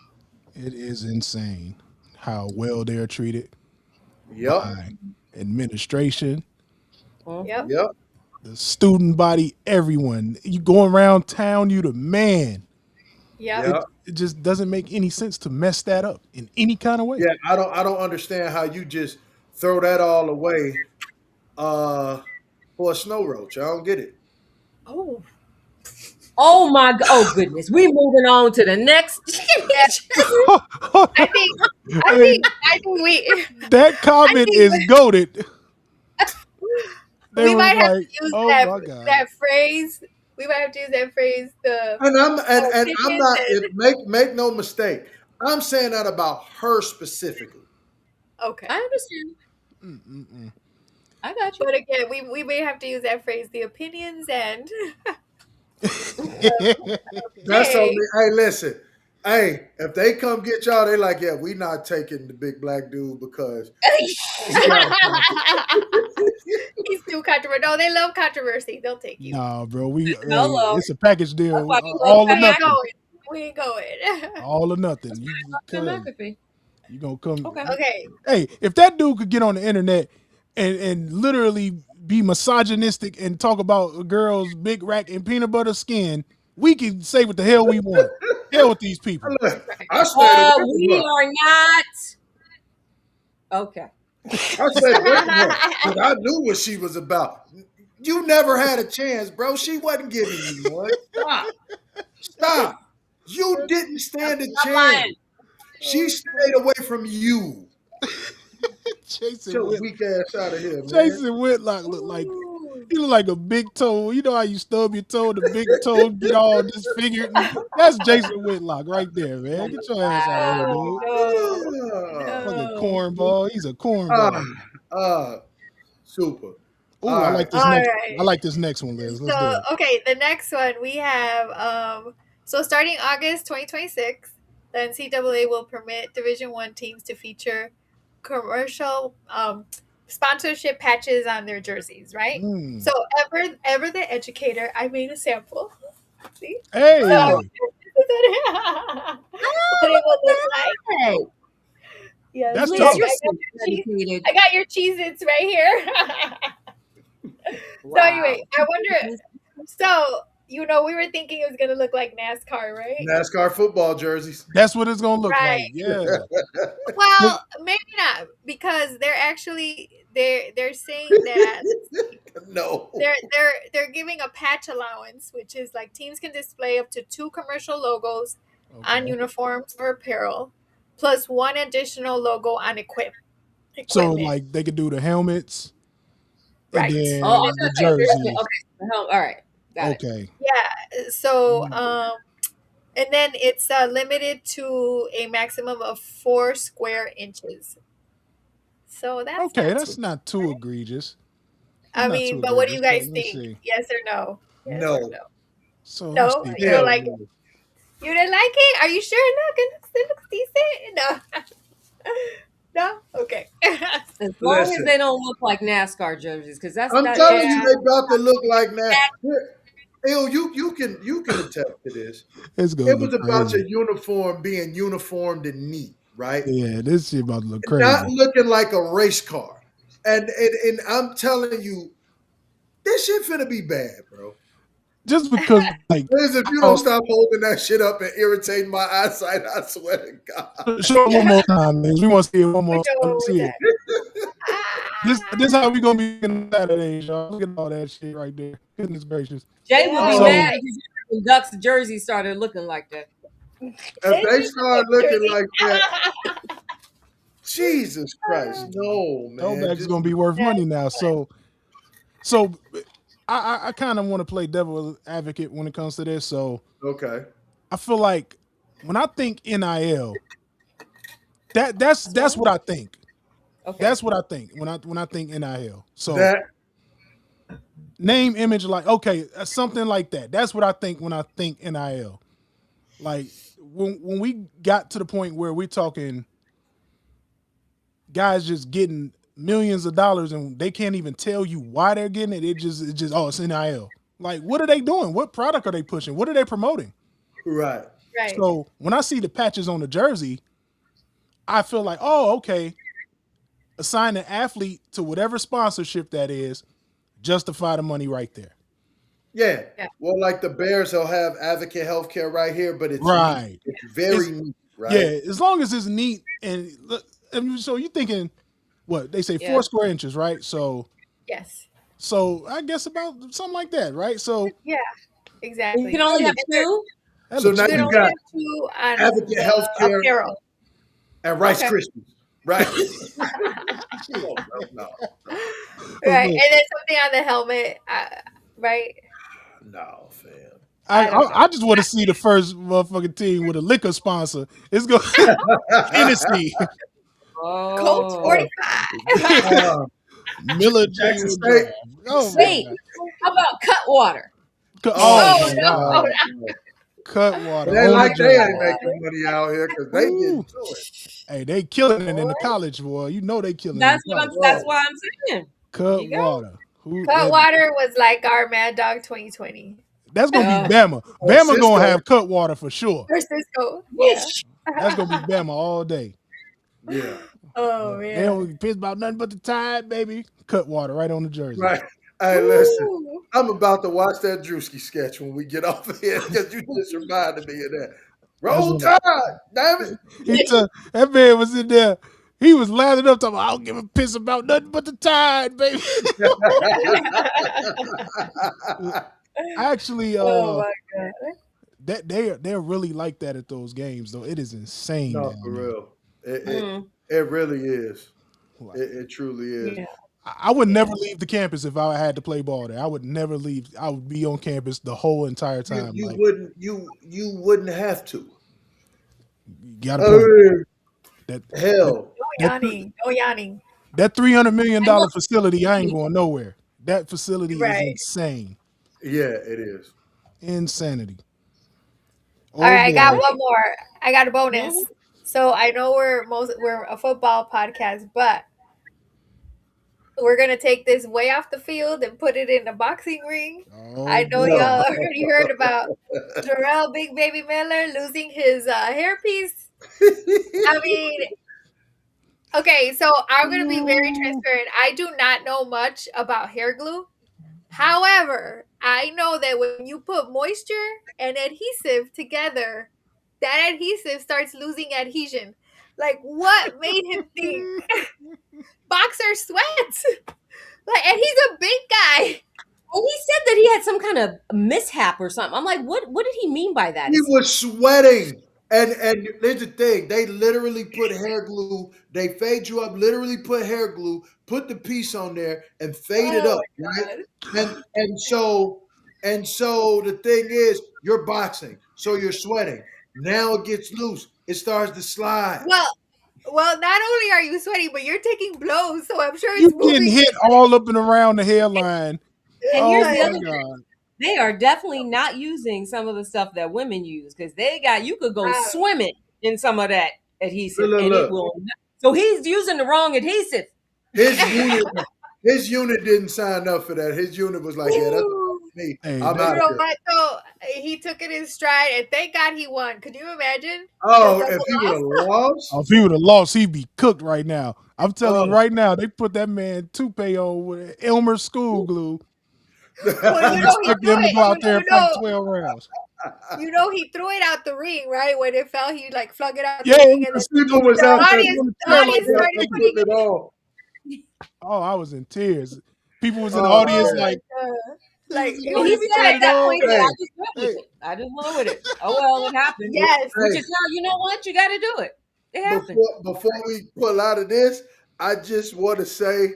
It is insane how well they're treated Yep. by administration, Yep. Mhm. Yep. the student body, everyone. You go around town, you the man. Yep. Yep. It just doesn't make any sense to mess that up in any kind of way. Yeah. I don't understand how you just throw that all away uh for a snow roach. I don't get it. Oh. Oh my oh goodness. We moving on to the next. Yeah. I think. I Hey, think. I think we. that I comment think is goaded. They we was might have to like, use "Oh that my god." that phrase. We might have to use that phrase. The And I'm opinions not and make no mistake. I'm saying that about her specifically. okay. I understand. Mm-mm-mm. I got you. But again, we may have to use that phrase. The opinions and That's on Jay. me. Hey, listen. Hey, if they come get y'all, they like, yeah, we not taking the big black dude because he got a He's too controversial. No, they love controversy. They'll take you. Nah, bro. Hello. It's a package That's deal. why we love All or We ain't nothing. going. We ain't going. All or nothing. Pat Cause McAfee. you gonna come. Okay. Okay. Hey, if that dude could get on the internet and literally be misogynistic and talk about a girl's big rack and peanut butter skin, we can say what the hell we want. Hell with these people. look, Right. I stayed away from We her. are not okay. I stayed away from her because I knew what she was about. You never had a chance, bro. She wasn't giving you one. Stop. Stop. You didn't stand a Stop chance. lying. She stayed away from you. Get Jason your Whit weak ass out of here, man. Jason Whitlock look like Ooh. he look like a big toe. You know how you stub your toe, the big toe get all disfigured. That's Jason Whitlock right there, man. Get your ass out of here, Wow. dude. No. Fucking No. cornball. He's a Ah, cornball. ah, super. Oh, All right. All I right. like this next one, Liz. Let's So do it. okay, the next one we have so starting August 2026, the NCAA will permit Division One teams to feature commercial sponsorship patches on their jerseys, right? Mm. So ever the educator, I made a sample. See? So Hey, what it will look like. Hey, Yes, that's Liz, tough. you're I so got your cheese. dedicated. I got your Cheez-Its right here. So Wow. anyway, I wonder. So we were thinking it was gonna look like NASCAR, right? NASCAR football jerseys. That's what it's gonna look like. Right. Yeah. Well, maybe not because they're actually they're saying that No. they're giving a patch allowance, which is like teams can display up to 2 commercial logos on Okay. uniforms or apparel, plus 1 additional logo on So equipment. like they could do the helmets and Right. Oh, then the okay. jerseys. Okay. All right. Got it. Okay. Yeah. So Mm. and then it's limited to a maximum of 4 square inches. So that's Okay, not that's too. not too egregious. That's I not too mean, but what do you egregious. guys Let's think? see. Yes or no? Yes or No. no? So let's No, see. you don't Hell like it. no. You didn't like it? Are you sure? Look, it looks decent. No, no, okay. As long as Listen, they don't look like NASCAR jerseys, because that's I'm that. telling you, Yeah, they about to look like that. Ew, you can attest to this. It's gonna It look was about crazy. your uniform being uniformed and neat, right? Yeah, this shit about to look Not crazy. looking like a race car. And I'm telling you, this shit finna be bad, bro. Just because like Liz, if you don't oh, stop holding that shit up and irritating my eyesight, I swear to God. show it one more time, Liz. We want to see it one we more go time. Let's with see it. that. This how we gonna be on Saturdays, y'all. Look at all that shit right there. Goodness gracious. Jay would be Yeah, So mad if Ducks jersey started looking like that. If they it's start just a looking jersey. like that, Jesus Christ, no, man. Tailback's Just gonna be worth That's money now. So I kind of want to play devil's advocate when it comes to this. So okay. I feel like when I think NIL, that's what I think. Okay. That's what I think when I think NIL. So That name, image, like okay, something like that. That's what I think when I think NIL. Like when we got to the point where we're talking guys just getting millions of dollars and they can't even tell you why they're getting it. It just oh, it's NIL. Like, what are they doing? What product are they pushing? What are they promoting? Right. Right. So when I see the patches on the jersey, I feel like, oh, okay, assign an athlete to whatever sponsorship that is, justify the money right there. Yeah. Yeah. Well, like the Bears, they'll have Advocate Healthcare right here, but it's neat. Right. It's It's very neat, yeah, right? as long as it's neat and so you're thinking what they say Yeah. 4 square inches, right? Yes. So I guess about something like that, right? So Yeah. You Exactly. can only have And two. that So looks now you can you sweet. only got have two on Advocate the Healthcare apparel. and Rice Okay. Krispies, right? Come on, bro. No, Right. Look, And then something on the helmet. Right. no, fam. I don't know. I just want to see the first motherfucking team with a liquor sponsor. It's going Hennessy, Colt Oh. 45. Miller Jackson Genuine State. Draft. Oh my Wait, god! how about Cutwater? Oh Oh Oh my my no. god! God. Cut It water ain't on the like they ain't jersey. making money out here because they Ooh. getting to it. Hey, they killing it in the What? college, boy. You know they killing it in college. That's Bro, why I'm saying. There Cut you go. water. Who that? Cutwater was like our Mad Dog 2020. That's gonna be Uh, Bama. or Bama gonna Cisco. have cut water for sure. Or Cisco. Yeah. That's gonna be Bama all day. Yeah, Oh They man. don't piss about nothing but the tide, baby. Cut water right on the jersey. right. Hey, listen, Woo. I'm about to watch that Drewski sketch when we get off of here because you just reminded me of that. That's Roll what Tide, damn it. he took. That man was in there. He was lathering up, talking about, I don't give a piss about nothing but the tide, baby. Actually, Oh my god. that they're really like that at those games, though. It is insane No, down for there. real. mm. It really is. Like, It truly is. Yeah. I would Yeah. never leave the campus if I had to play ball there. I would never leave. I would be on campus the whole entire time. You Like, wouldn't you wouldn't have to. you got a I point. mean, That that hell, No that, yawning. No yawning. that $300 million I know. facility, I ain't going nowhere. That facility is Right. insane. yeah, it is. Insanity. All Oh right, I got boy. one more. I got a Mhm. bonus. So I know we're a football podcast, but we're gonna take this way off the field and put it in a boxing ring. Oh I know boy. y'all already heard about Jarrell Big Baby Miller losing his hairpiece. I mean, okay, so I'm gonna be very transparent. I do not know much about hair glue. However, I know that when you put moisture and adhesive together, that adhesive starts losing adhesion. Like, what made him think boxer sweats? Like, and he's a big guy. Well, he said that he had some kind of mishap or something. I'm like, what did he mean by that? He was sweating. And there's the thing, they literally put hair glue, they fade you up, literally put hair glue, put the piece on there and fade it Oh up, my right? god. And so the thing is, you're boxing, so you're sweating. Now it gets loose. It starts to slide. Well, not only are you sweating, but you're taking blows, so I'm sure it's You getting moving. hit all up and around the hairline. And Oh here's the my other thing. God. They are definitely not using some of the stuff that women use because you could go Wow. swimming in some of that adhesive Look, and it look. will not. So he's using the wrong adhesive. His unit, his unit didn't sign up for that. His unit was like, "Yeah, that's me. Hey, I'm that- out You of know here." what though? He took it in stride, and thank God he won. Could you imagine the Oh, double if he would loss? have lost, if he would have lost, he'd be cooked right now. I'm telling you oh, right now, they put that man toupee on with Elmer school glue Well, and you know he expect threw him to it. go out there and fight 12 rounds. He threw it out the ring, right? When it fell, he like flung it out Yeah, the ring, and then people was the out there audience, putting the audience out started there putting putting it on. oh, I was in tears. People was in the Oh audience Oh man, my like, god! he was Like in the it And was he audience, he said got at it that all. point, he said, hey, I just went with Hey, it. I just went with it. Oh well, it happened. yes, Which hey. is how you know what? You gotta do it. It happened. Before we pull out of this, I just want to say,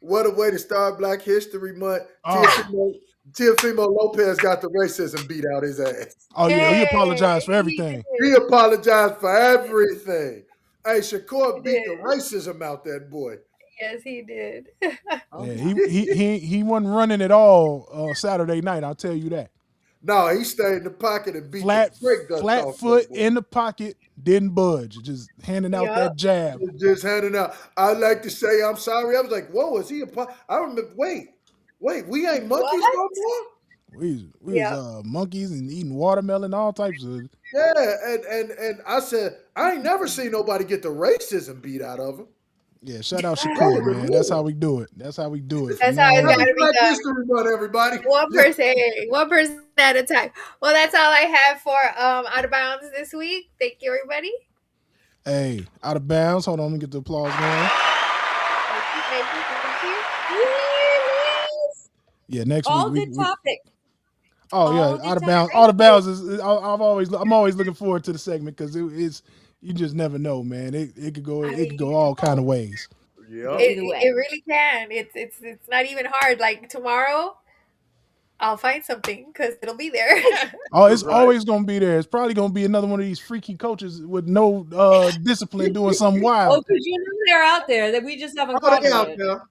what a way to start Black History Month. oh, Teofimo Lopez got the racism beat out his ass. oh yeah, he apologized for he everything. He apologized for everything. Hey, Shakur beat the did. racism out that boy. Yes, he did. Oh Yeah, yeah. he wasn't running at all Saturday night. I'll tell you that. No, he stayed in the pocket and beat the Flat brick dust flat off that foot boy. in the pocket, didn't budge, just handing out Yep. that jab. Just handing out. I'd like to say I'm sorry. I was like, whoa, is he a I remember, wait, we ain't monkeys What? no more? We was Yep. monkeys and eating watermelon, all types of. Yeah, and I said, I ain't never seen nobody get the racism beat out of him. Yeah, shout out That Shakur, was man. That's how real. we do it. That's how we do it from That's how now it's on. got Happy to be Black done. History Month, everybody. One Yeah. person, 1% at a time. Well, that's all I have for Out of Bounds this week. Thank you, everybody. Hey, out of bounds. Hold on, let me get the applause going. Thank you, thank you. Yes. Yeah, next week All good we topic. oh yeah, All good out of topic. bounds. Out of bounds I'm always looking forward to the segment because it's you just never know, man. It could go I it could mean, go all kind of ways. Go Yep. either it way. really can. It's not even hard. Like tomorrow, I'll find something because it'll be there. Oh, it's Right. always gonna be there. It's probably gonna be another one of these freaky coaches with no discipline doing something Oh, wild. because you know they're out there that we just haven't Oh, caught they them out yet. there.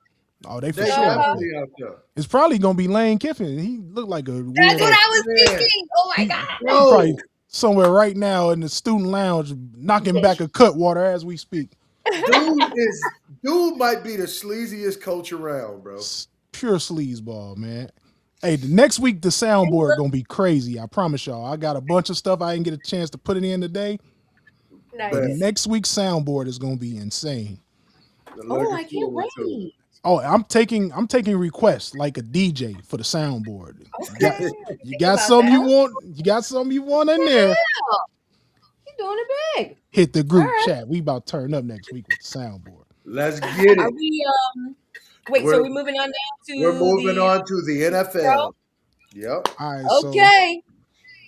Oh, they for They sure out Uh-huh. there. definitely out there. It's probably gonna be Lane Kiffin. He looked like a That's what weirdo. I was Man, thinking. Oh my He god. he probably bro, somewhere right now in the student lounge knocking back a cut water as we speak. dude is dude might be the sleaziest coach around, bro. Pure sleazeball, man. Hey, the next week the soundboard gonna be crazy. I promise y'all. I got a bunch of stuff I didn't get a chance to put it in today, but Man, Nice. next week's soundboard is gonna be insane. I'm Oh, looking I can't forward to wait. Oh, I'm taking requests like a DJ for the soundboard. You got Okay. it. you Think got about something you that. want. You got something you want in there. Yeah, you're doing it big. Hit the All group right. chat. We about to turn up next week with the soundboard. Let's get Are it. we wait, so We're we're moving on now we're to moving the on to the pro? NFL. Yep. All right, so Okay.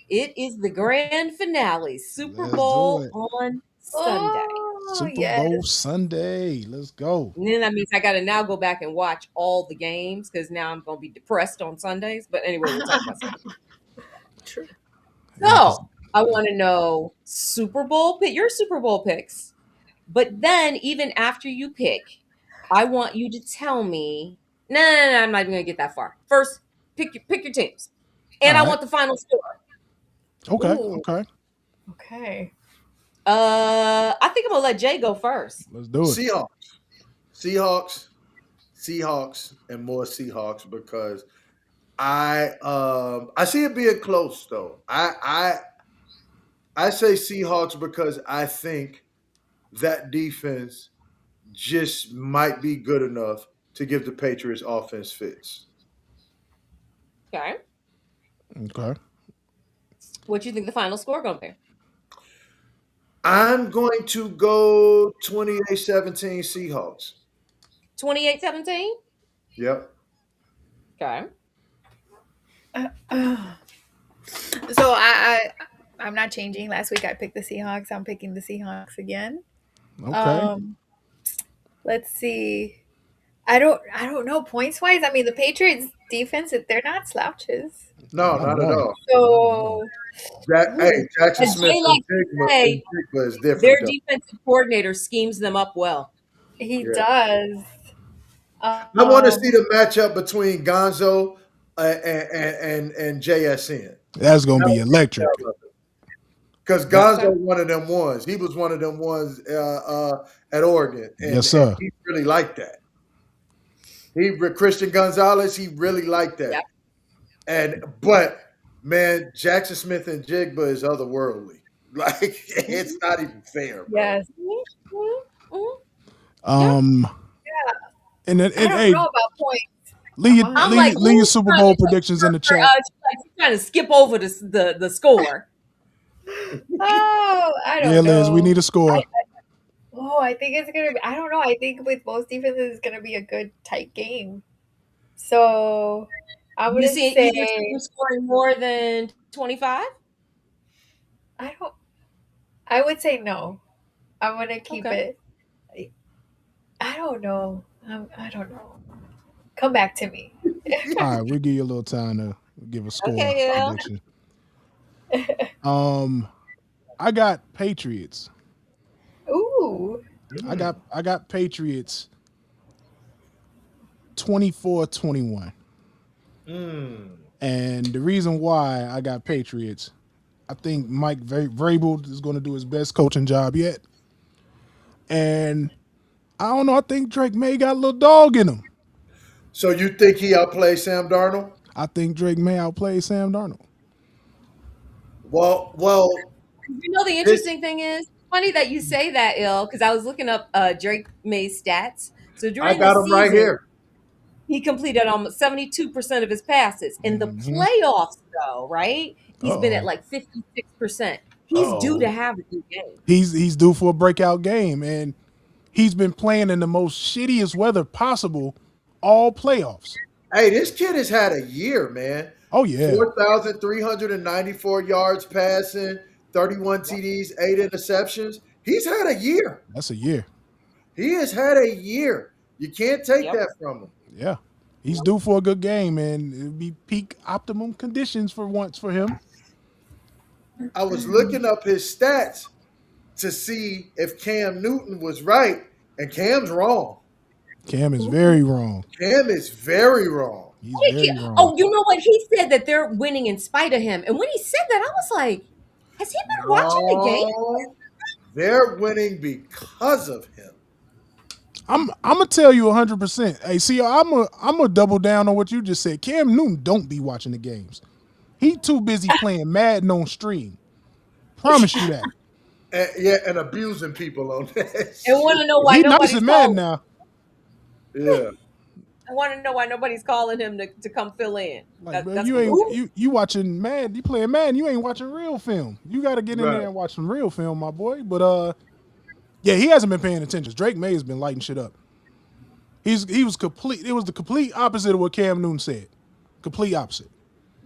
It is the grand finale, Super let's do Bowl it. on Sunday. Oh Super yes. Bowl Sunday. Let's go. And then that means I got to now go back and watch all the games because now I'm going to be depressed on Sundays. But anyway, we'll talk about Sunday. True. Yeah, because So I want to know Super Bowl pick your Super Bowl picks. But then even after you pick, I want you to tell me. No, I'm not even going to get that far. First, pick your teams, all and I right. want the final score. Okay. Ooh. Okay. Okay. I think I'm gonna let Jay go first. Let's do it. Seahawks. Seahawks. Seahawks and more Seahawks because I see it being close though. I say Seahawks because I think that defense just might be good enough to give the Patriots offense fits. Okay, Okay. what you think the final score gonna be? I'm going to go 28-17 Seahawks. 28-17. Yep. Okay. So I'm not changing. Last week I picked the Seahawks. I'm picking the Seahawks again. Okay. Um, let's see. I don't know points wise. I mean, the Patriots defense, they're not slouches. No, Not at not at all. all. Not at all. So Hey, Ooh. Jackson As Smith Jay and likes to say, Jigma is their different though. defensive coordinator schemes them up well. he Yeah. does. I want to see Um, the matchup between Gonzo and JSN. That's gonna be electric. Because That Okay. Gonzo one of them ones. He was one of them ones at Oregon, yes, and sir. he really liked that. Christian Gonzalez, he really liked that. Yep. But man, Jackson Smith and Jigba is otherworldly. Like it's not even fair, bro. yes. Mhm, mhm. Yeah. Um and then I and don't hey, know about points. leave your, I'm leave, like, your- leave your who's Super trying Bowl to predictions in the chat. she's trying to skip over the score. Oh, I Yeah, don't Liz, we know. need a score. I think it's gonna be. I don't know. I think with most defenses, it's gonna be a good tight game. So I You wouldn't see say. either team scoring more than 25? I don't. I would say no. I'm gonna keep Okay. it. I don't know. I don't know. Come back to me. All right, we'll give you a little time to give a score Okay, yeah. prediction. Um, I got Patriots. Ooh. I got Patriots 24-21. Mm. And the reason why I got Patriots, I think Mike Vrabel is going to do his best coaching job yet. And I don't know. I think Drake May got a little dog in him. So you think he outplayed Sam Darnold? I think Drake May outplay Sam Darnold. Well, You know, the his interesting thing is funny that you say that, ill, because I was looking up Drake May's stats. So I during the got him right season, here. he completed almost 72% of his passes. In the Hmm. playoffs, though, right? Uh He's been at oh. like 56%. He's due to Oh, have a good game. He's due for a breakout game, and he's been playing in the most shittiest weather possible all playoffs. hey, this kid has had a year, man. Oh yeah, 4,394 yards passing, 31 TDs, 8 interceptions. He's had a year. that's a year. He has had a year. You can't take Yep. that from him. Yeah, he's due for a good game, and it'll be peak optimum conditions for once for him. I was looking up his stats to see if Cam Newton was right, and Cam's wrong. Cam is very wrong. Cam is very wrong. He's very Oh, wrong. you know what? He said that they're winning in spite of him. And when he said that, I was like, has he been watching the game? No, they're winning because of him. I'm gonna tell you 100%. Hey, see, I'm gonna double down on what you just said. Cam Newton don't be watching the games. He too busy playing Madden on stream. Promise you that. And, yeah, and abusing people on that And want to shit. know why He nice nobody's at Madden calling. now. Yeah. I want to know why nobody's calling him to come fill in. Like, bro, That's you what ain't the you watching Madden. You playing Madden. You ain't watching real film. You got to get in there Right. and watch some real film, my boy. But yeah, he hasn't been paying attention. Drake May has been lighting shit up. He was complete. It was the complete opposite of what Cam Newton said. Complete opposite.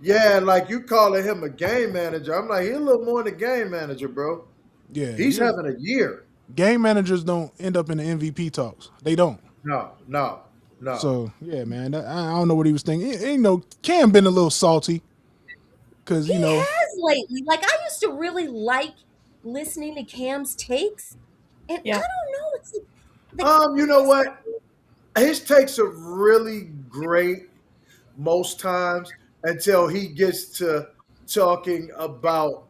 Yeah, like you calling him a game manager. I'm like, he's a little more than a game manager, bro. Yeah, He's having a year. game managers don't end up in the MVP talks. They don't. No, no, no. So yeah, man, I don't know what he was thinking. Cam been a little salty because he has lately. Like I used to really like listening to Cam's takes, and I Yeah. don't know. It's like You know what? His takes are really great most times until he gets to talking about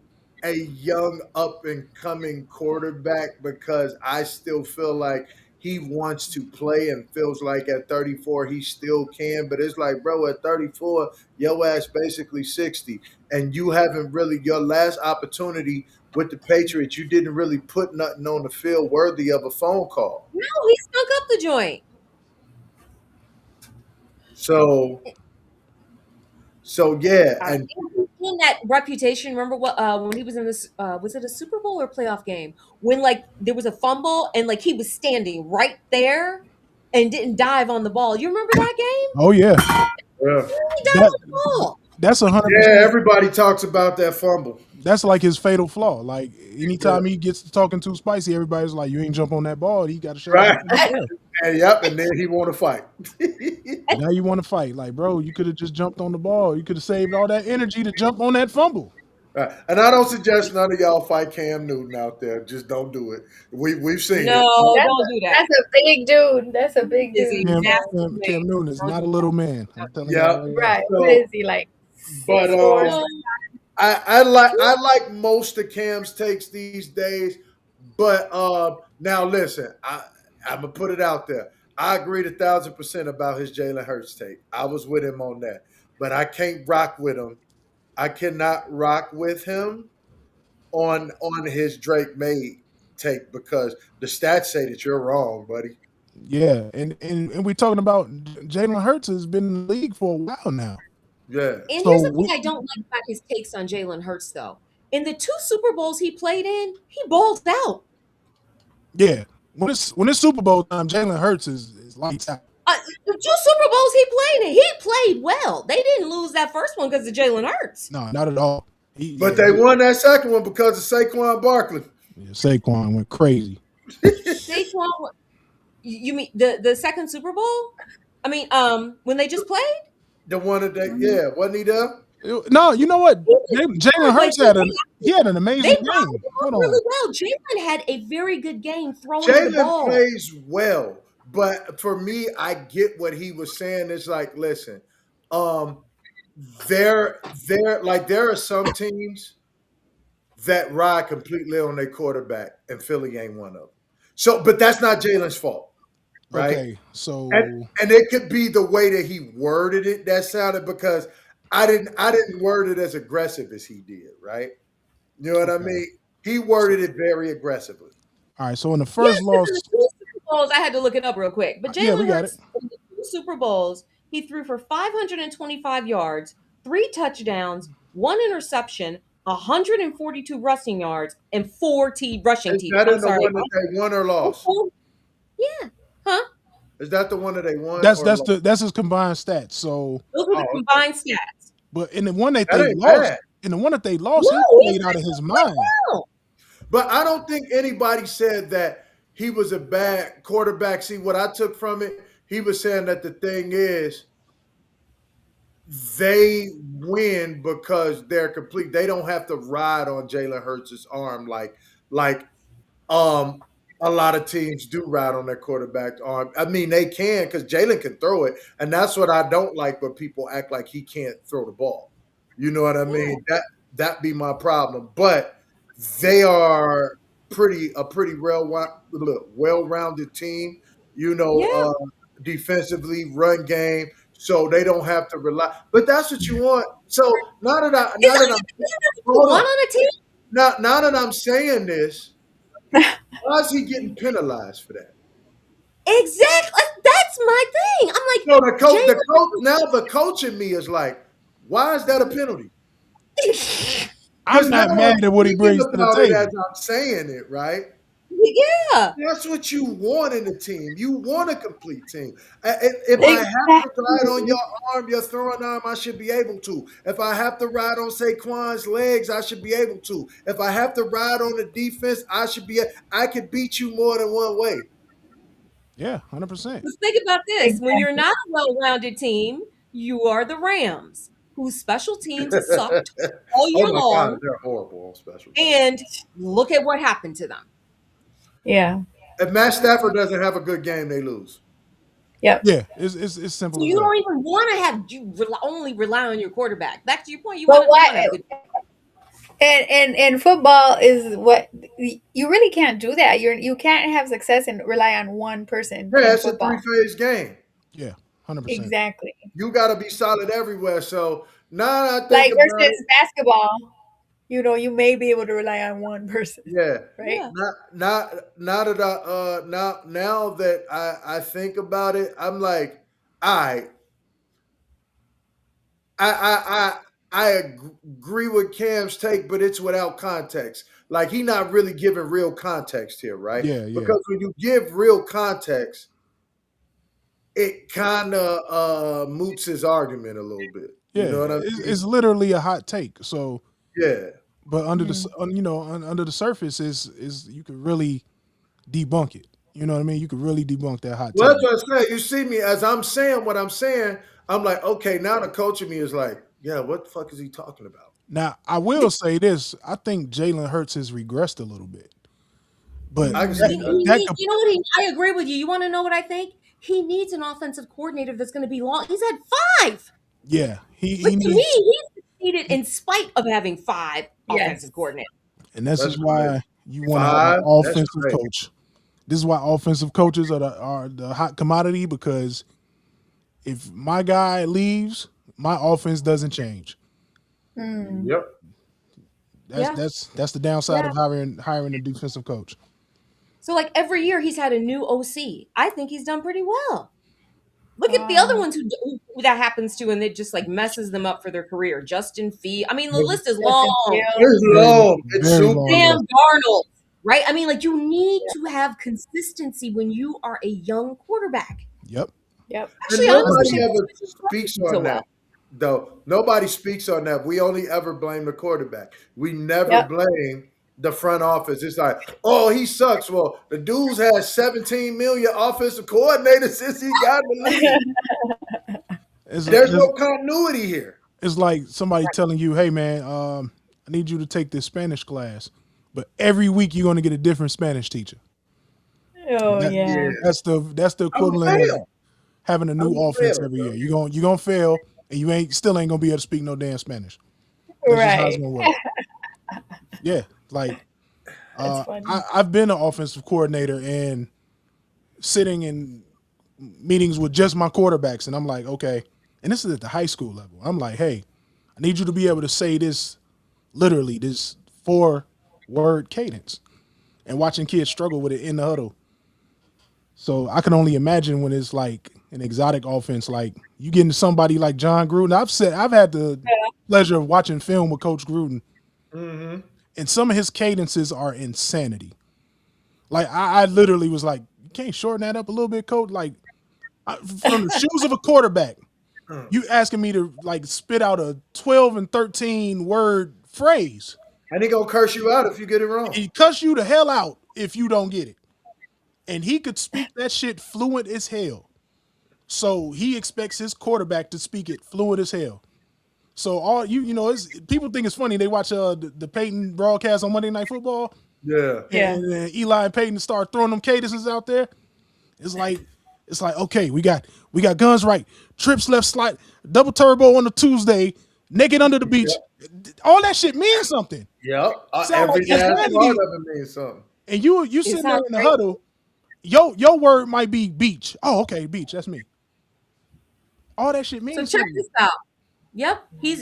a young up and coming quarterback because I still feel like he wants to play and feels like at 34 he still can. But it's like, bro, at 34, your ass basically 60. And you haven't really your last opportunity with the Patriots, you didn't really put nothing on the field worthy of a phone call. no, he stunk up the joint. So yeah, I and in that reputation. Remember what when he was in this was it a Super Bowl or playoff game when like there was a fumble and like he was standing right there and didn't dive on the ball. You remember that game? oh yeah, yeah. He dived that on the ball. that's Yeah, 100%. everybody talks about that fumble. That's like his fatal flaw. Like Yeah. anytime he gets to talking too spicy, everybody's like, "You ain't jump on that ball." He got to shut up. Right. And finish the play. And yep, and then he want to fight. Now you want to fight, like bro? You could have just jumped on the ball. You could have saved all that energy to jump on that fumble. Right. And I don't suggest none of y'all fight Cam Newton out there. Just don't do it. We've seen No, it. don't do that. That's a big dude. That's a big Is he dude. Cam, massive Cam man? Newton is not a little man. I'm telling you Yeah. right now. Right. So- What is he like? But 6'4"? I like most of Cam's takes these days. But now listen, I'm gonna put it out there. I agreed 1,000% about his Jalen Hurts take. I was with him on that, but I can't rock with him. I cannot rock with him on his Drake May take because the stats say that you're wrong, buddy. Yeah, and we're talking about Jalen Hurts has been in the league for a while now. Yeah. And So here's the thing we, I don't like about his takes on Jalen Hurts, though. In the two Super Bowls he played in, he balled out. yeah, when it's Super Bowl time, Jalen Hurts is lights out. The two Super Bowls he played in, he played well. They didn't lose that first one because of Jalen Hurts. No, not at all. But they won that second one because of Saquon Barkley. Saquon went crazy. Saquon, you mean the second Super Bowl? I mean, when they just played? The one that yeah, wasn't he there? No, you know what? Jalen Hurts had an They amazing bounced game. the Hold ball on. really well. Jalen had a very good game throwing the Jalen ball. plays well, but for me, I get what he was saying. It's like, listen, there are some teams that ride completely on their quarterback, and Philly ain't one of them. So, but that's not Jalen's fault, right? Okay, And so and it could be the way that he worded it that sounded, because I didn't word it as aggressive as he did, right? You know what I okay, mean? He so worded it very aggressively. all right. So in the Yeah, first because in loss, the two Super Bowls, I had to look it up real quick. But yeah, we Jalen got it. Hurts in the two Super Bowls, he threw for 525 yards, 3 touchdowns, 1 interception, 142 rushing yards, and rushing Is TD. that I'm in the sorry. one that they won or lost? Yeah. Huh? Is that the one that they won That's or that's lost? the that's his combined stats. So, Those were Oh, the okay. combined stats. but in the one that That they ain't lost, bad. in the one that they lost, he No, played out of his mind. well. But I don't think anybody said that he was a bad quarterback. See, what I took from it, he was saying that the thing is they win because they're complete. They don't have to ride on Jalen Hurts' arm like um a lot of teams do ride on their quarterback arm. I mean, they can, because Jalen can throw it, and that's what I don't like when people act like he can't throw the ball. You know what I Yeah. mean? That be my problem. But they are pretty well-rounded team. You know, Yeah. defensively, run game, so they don't have to rely. But that's what you want. So Is now that I'm isn't that what you hold want on, on a team? now that I'm saying this, why is he getting penalized for that? Exactly. That's my thing. I'm like, So the coach Jalen. now the coach in me is like, why is that a penalty? I'm Because now not I'm mad at what he thinking brings to the about it as table. I'm saying it, right? Yeah. That's what you want in a team. You want a complete team. If I have to ride on Exactly. your arm, your throwing arm, I should be able to. If I have to ride on Saquon's legs, I should be able to. If I have to ride on the defense, I could beat you more than one way. Yeah, 100%. Just think about this. When you're Exactly. not a well-rounded team, you are the Rams, whose special teams sucked all Oh year my God, long. they're horrible on special teams. And look at what happened to them. Yeah. If Matt Stafford doesn't have a good game, they lose. Yep. Yeah, it's So simple as you that. don't even want to have only rely on your quarterback. Back to your point, But you what? want to have good. And football is what you really can't do that. You can't have success and rely on one person Yeah, in it's a football. three-phase game. Yeah, 100%. Exactly. You got to be solid everywhere. So now that I think Like about it, versus basketball, you may be able to rely on one person, yeah. right? Yeah. Now that now that I think about it, I'm like, I I I I agree with Cam's take, but it's without context. Like, he not really giving real context here, right? Yeah, yeah, Because when you give real context, it kind of moots his argument a little bit. You yeah. know what I It's mean? literally a hot take. So, Yeah. but Mm. under the surface is you could really debunk it. You know what I mean? You could really debunk that hot Well, take. that's what I say. You see me as I'm saying what I'm saying. I'm like, okay, now the coach in me is like, yeah, what the fuck is he talking about? Now, I will say this: I think Jalen Hurts has regressed a little bit, but I can see that. that could, You know what? I agree with you. You want to know what I think? He needs an offensive coordinator that's going to be long. He's had five. yeah, Like he to me, needs, he succeeded in spite of having five offensive Yes. coordinators. and this That's is crazy. why you want to have an 5, that's offensive crazy. coach. This is why offensive coaches are the hot commodity, because if my guy leaves, my offense doesn't change. Mm. Yep. Yeah, That's the downside yeah. of hiring a defensive coach. So like every year he's had a new OC. I think he's done pretty well. Look at the other Um, ones who that happens to, and it just like messes them up for their career. Justin Fee. I mean, the Very, list is Justin long. It's Fields. long. It's very super long Sam long. list. Darnold, right? I mean, like you need to have consistency when you are a young quarterback. Yep, Yep. And Actually, honestly, nobody hundred maybe ever that's why Justin Fields speaks did so on that, well. though. Nobody speaks on that. We only ever blame the quarterback. We never Yep. blame the front office. It's like, oh, he sucks. Well, the dude's had 17 million offensive coordinators since he got in the league. There's percent. no continuity here. It's like somebody telling you, "Hey, man, I need you to take this Spanish class," but every week you're going to get a different Spanish teacher. Oh That yeah. Yeah. that's the I'm going equivalent to of fail. having a I'm new going to offense fail, every bro. year. You're gonna fail. and you ain't still ain't gonna be able to speak no damn Spanish. That's just how it's Right. gonna work. Yeah, like That's funny. I've been an offensive coordinator and sitting in meetings with just my quarterbacks, and I'm like, okay, and this is at the high school level. I'm like, hey, I need you to be able to say this literally, this 4 word cadence, and watching kids struggle with it in the huddle. So I can only imagine when it's like an exotic offense, like you getting somebody like John Gruden. I've had the pleasure of watching film with Coach Gruden, Mm-hmm. and some of his cadences are insanity. Like I literally was like, you can't shorten that up a little bit, Coach. Like from the shoes of a quarterback, you asking me to like spit out a 12 and 13 word phrase. And he gonna curse you out if you get it wrong. He cuss you the hell out if you don't get it. And he could speak that shit fluent as hell. So he expects his quarterback to speak it fluent as hell. So all it's, people think it's funny. They watch the Peyton broadcast on Monday Night Football, Yeah. Yeah. and Eli and Peyton start throwing them cadences out there. It's like okay, we got guns right, trips left slide, double turbo on the Tuesday, naked under the beach. All that shit means something. Yep. Sound like Every last part insanity. of it means something. And you It sitting there sounds in the great. huddle. Your word might be beach. Oh, okay, beach. That's me. All that shit So means check something. this out. Yep, he's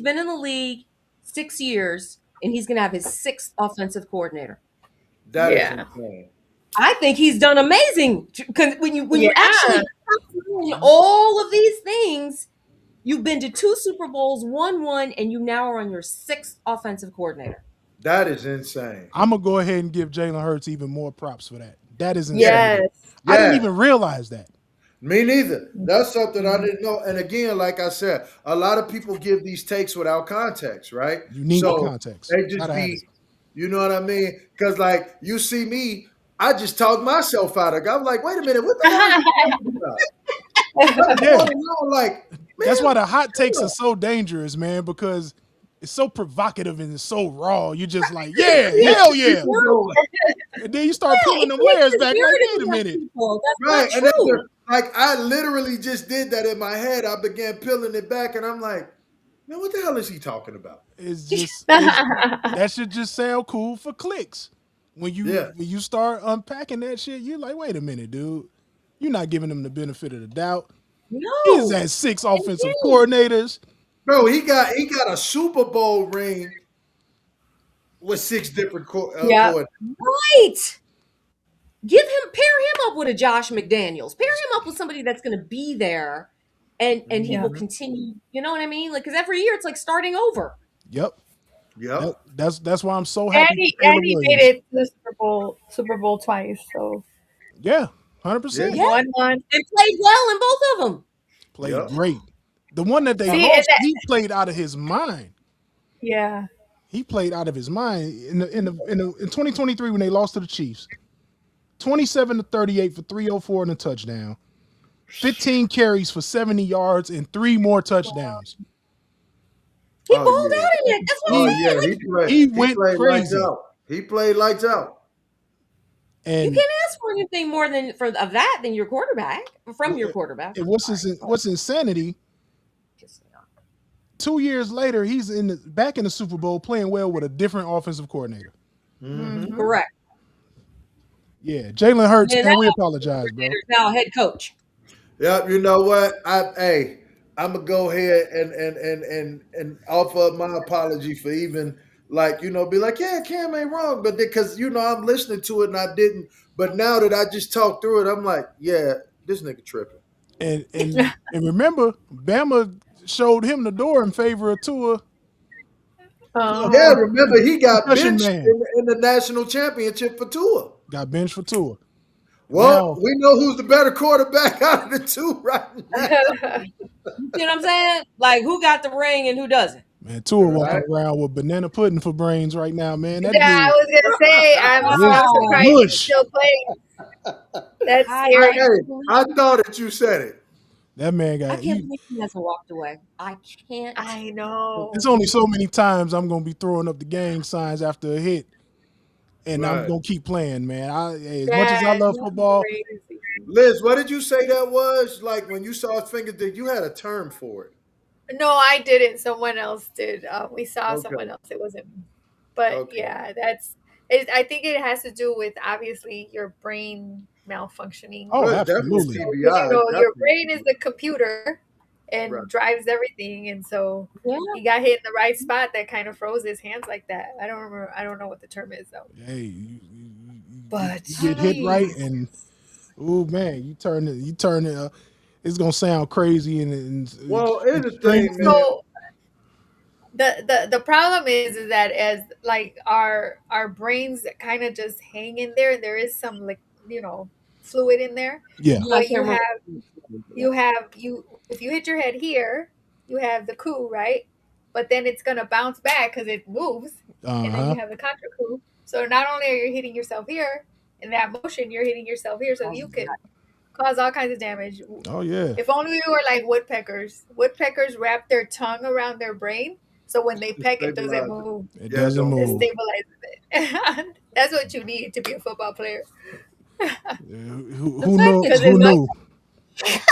been in the league 6 years, and he's gonna have his sixth offensive coordinator. That is Yeah. insane. I think he's done amazing. Because when you actually Yeah. in all of these things, you've been to 2 Super Bowls, won one, and you now are on your sixth offensive coordinator. That is insane. I'm gonna go ahead and give Jalen Hurts even more props for that. That is Yeah. insanity. Yes. I didn't Yeah. even realize that. Me neither. That's something I didn't know. And again, like I said, a lot of people give these takes without context, right? You need So context. they just Gotta have it. be, you know what I mean? Because like you see me, I just talked myself out of it. I'm like, wait a minute, what the hell is he talking about? I Yeah, want to know, like, that's man, why the hot takes yeah. are so dangerous, man, because it's so provocative and it's so raw. You just like, yeah, What hell you yeah. people doing? And then you start Yeah, pulling it them takes layers the back, like, spirit wait a of young minute. people. That's Right. not And then true. like I literally just did that in my head. I began peeling it back and I'm like, man, what the hell is he talking about? It's that should just sound cool for clicks. Yeah. When you start unpacking that shit, you're like, wait a minute, dude. You're not giving them the benefit of the doubt. He's No, had 6 and offensive then coordinators. Bro, he got a Super Bowl ring with 6 different Yeah. coordinators. right. Pair him up with a Josh McDaniels. Pair him up with somebody that's going to be there, and he Yeah. will Mhm. continue. You know what I mean? Like because every year it's like starting over. Yep. Yep. That's why I'm so And happy he for Caleb and he made Williams. it to the Super Bowl twice. So Yeah, Yeah. 100%. Yeah, won one. and played well in both of them. Played Yep. great. The one that they Yep. See, and lost, that, he played out of his mind. yeah. He played out of his mind in 2023 when they lost to the Chiefs. 27 to 38 for 304 and a touchdown. 15 carries for 70 yards and 3 more touchdowns. He Oh balled yeah. out in it. That's what Oh I'm He saying. yeah. Like he He went played lights crazy. out. He played lights out. you And can't ask for anything more than for of that than your quarterback from your quarterback. I'm sorry. what's insanity, Piss me off. 2 years later he's back in the Super Bowl playing well with a different offensive coordinator. Mm-hmm. Correct. Yeah, Jalen Hurts, And man, that we apologize, bro. coordinator is now head coach. Yep. You know what? I'm gonna go ahead and offer up my apology for even like be like, yeah, Cam ain't wrong, but because I'm listening to it and I didn't, but now that I just talked through it, I'm like, yeah, this nigga tripping. And remember, Bama showed him the door in favor of Tua, Yeah, Uh-huh. remember he got concussion benched man. in the national championship for Tua. Got benched for Tua. Well, Now, we know who's the better quarterback out of the two right now. You see what I'm saying? Like who got the ring and who doesn't? man, Tua walking Right? around with banana pudding for brains right now, man. That Yeah, I dude was gonna say I'm is Oh, surprised he's mush. still playing. That's I scary. can't Hey, believe I thought that you said it. That man I got can't he. believe he hasn't walked away. I can't. I know. There's only so many times I'm gonna be throwing up the gang signs after a hit, and I'm Right. gonna keep playing, man. As much as I That's love football, crazy. Liz, what did you say that was? Like when you saw his fingers, that you had a term for it. No, I didn't. Someone else did. We saw someone Okay. else. It wasn't me. But Okay. yeah, that's it. I think it has to do with obviously your brain malfunctioning. Oh, Well, it's definitely absolutely. So, because TBI. It's your definitely brain is the computer right. and drives everything, and so Yeah. he got hit in the right spot that kind of froze his hands like that. I don't remember. I don't know what the term is though. Hey, But you get hit right, jeez. and oh man, you turn it. It's gonna sound crazy and Well, here's the thing, extremely. man. So the problem is that as like our brains kind of just hang in there. There is some like fluid in there, Yeah, Yeah, I but can't remember. you if you hit your head here, you have the coup, right? But then it's gonna bounce back because it moves, uh and then huh. you have the contra coup. So not only are you hitting yourself here in that motion, you're hitting yourself here, so you could cause all kinds of damage. Oh yeah, If only we were like woodpeckers. Woodpeckers wrap their tongue around their brain, so when they To peck, it doesn't stabilize it. move. it Yeah, it doesn't don't It move. move. stabilizes it. That's what you need to be a football player. The Who fact knew? that Because Who knew?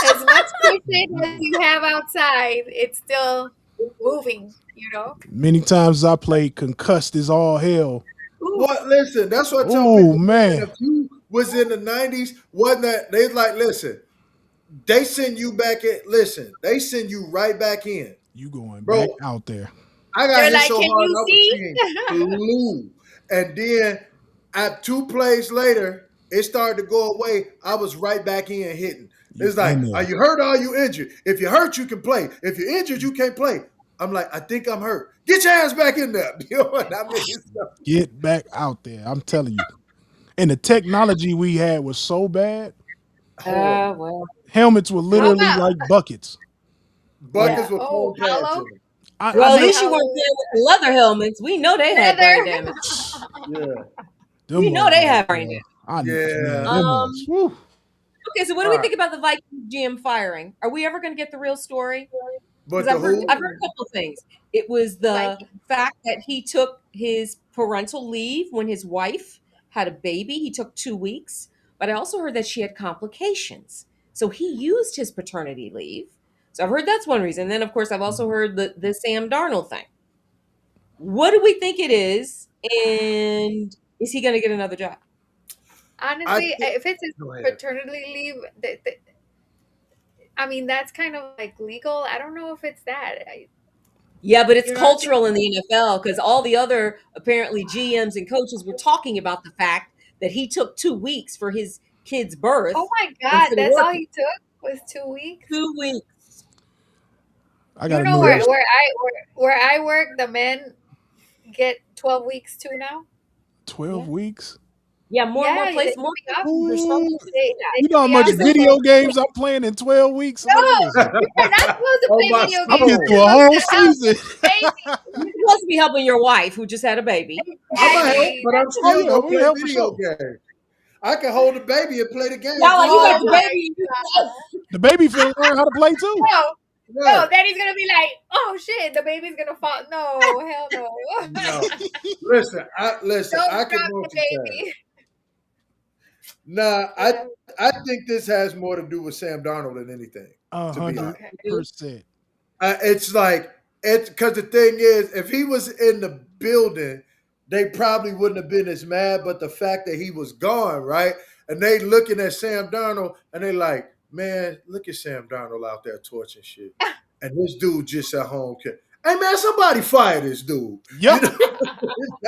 as much cushion as you have outside, it's still moving. Many times I played concussed as all hell. ooh, What? Listen, that's what I tell Oh people, man. man, If you was in the '90s, wasn't that they like? Listen, they send you back in. Listen, they send you right back in, you going back bro. out there? I got They're hit like, so "Can hard you I was see?" seeing blue, and then at 2 plays later, it started to go away. I was right back in hitting. You It's like, in are there? you hurt or are you injured? If you're hurt, you can play. If you're injured, you can't play. I'm like, I think I'm hurt. Get your ass back in there. You know what I mean? So, Get back out there! I'm telling you. And the technology we had was so bad. horrible. well, Helmets were How literally about like buckets. yeah. Buckets with oh foam pads hollow? in them. I Well, Was at it never least you hollow? weren't playing with the leather helmets. We know they had brain Leather. damage. Yeah. them We know they motherfuckers, had brain boy. damage. Man, Yeah. them was. Um. Whew. Okay, so what do All we right. think about the Vikings GM firing? Are we ever going to get the real story? Because But the I've who? heard a couple of things. It was the Viking. fact that he took his parental leave when his wife had a baby. He took 2 weeks, but I also heard that she had complications, so he used his paternity leave. So I've heard that's one reason. Then, of course, I've also heard the Sam Darnold thing. What do we think it is, and is he going to get another job? I Honestly, think. if it's his Go ahead. paternity leave, I mean that's kind of like legal. I don't know if it's that. Yeah, but it's You know what I'm saying? cultural in the NFL because all the other apparently GMs and coaches were talking about the fact that he took 2 weeks for his kid's Oh birth my God, instead of that's all working he took was 2 weeks. 2 weeks. I You gotta know know Yep. this. where I work, the men get 12 weeks too now. 12 Yeah, weeks. yeah, Yeah, they can more be off. places are starting Ooh, to They say that. they you can know how be much off It's for okay. video 12 weeks. games I'm playing in 12 weeks, No, man. you are not supposed to Oh play my video I'm games. getting soul. through You're a supposed whole to help season. the baby. You're supposed to be helping your wife who just had a baby. I'm gonna help, Exactly. but I'm That's Oh still yeah, gonna we play help for video sure. games. I can hold the baby and play the game Y'all like just you like got oh the my baby and you God. The baby finna learn how to play too. No, right. no, then he's gonna be like, oh shit, the baby's gonna fall. No, hell no. No, listen. Don't I can drop the multitask. baby. Nah, Yeah. I think this has more to do with Sam Darnold than anything. A To be hundred honest, Okay. percent. it's like it's because the thing is, if he was in the building, they probably wouldn't have been as mad. But the fact that he was gone, right, and they looking at Sam Darnold and they like, man, look at Sam Darnold out there torching shit, and this dude just at home. Hey man, somebody fire this dude. You Yep. know,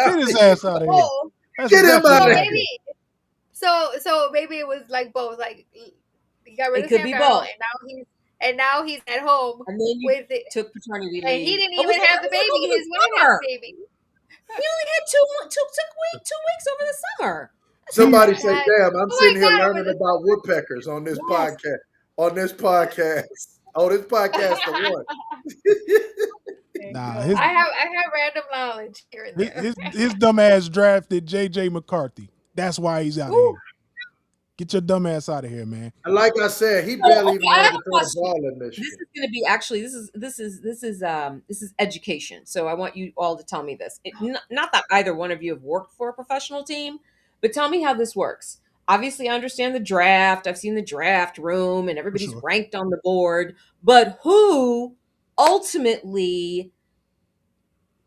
Get his ass out of here. Oh, That's get him exactly out so what of happened. here. maybe so maybe it was like both. Like he got rid It of could Sam be Darnold, both. and now he's at home And then you with it, took paternity and he leave. didn't But we even still have the got baby. over the His wife had the summer. baby. He only had two weeks over the summer. That's Oh Somebody my say, okay. God. "Damn, I'm Oh my sitting here God, over learning the about summer. woodpeckers on this Yes. podcast." On this podcast. Oh, this podcast the one. Okay, Nah, no, I have random knowledge here and there. his dumb ass drafted JJ McCarthy. That's why he's out of Ooh. here. Get your dumb ass out of here, man. And like I said, he So, barely okay, even I had have to a throw the question. ball in This Michigan. is going to be actually this is education. So I want you all to tell me this. Not that either one of you have worked for a professional team, but tell me how this works. Obviously, I understand the draft. I've seen the draft room, and For everybody's sure. ranked on the board. But who? ultimately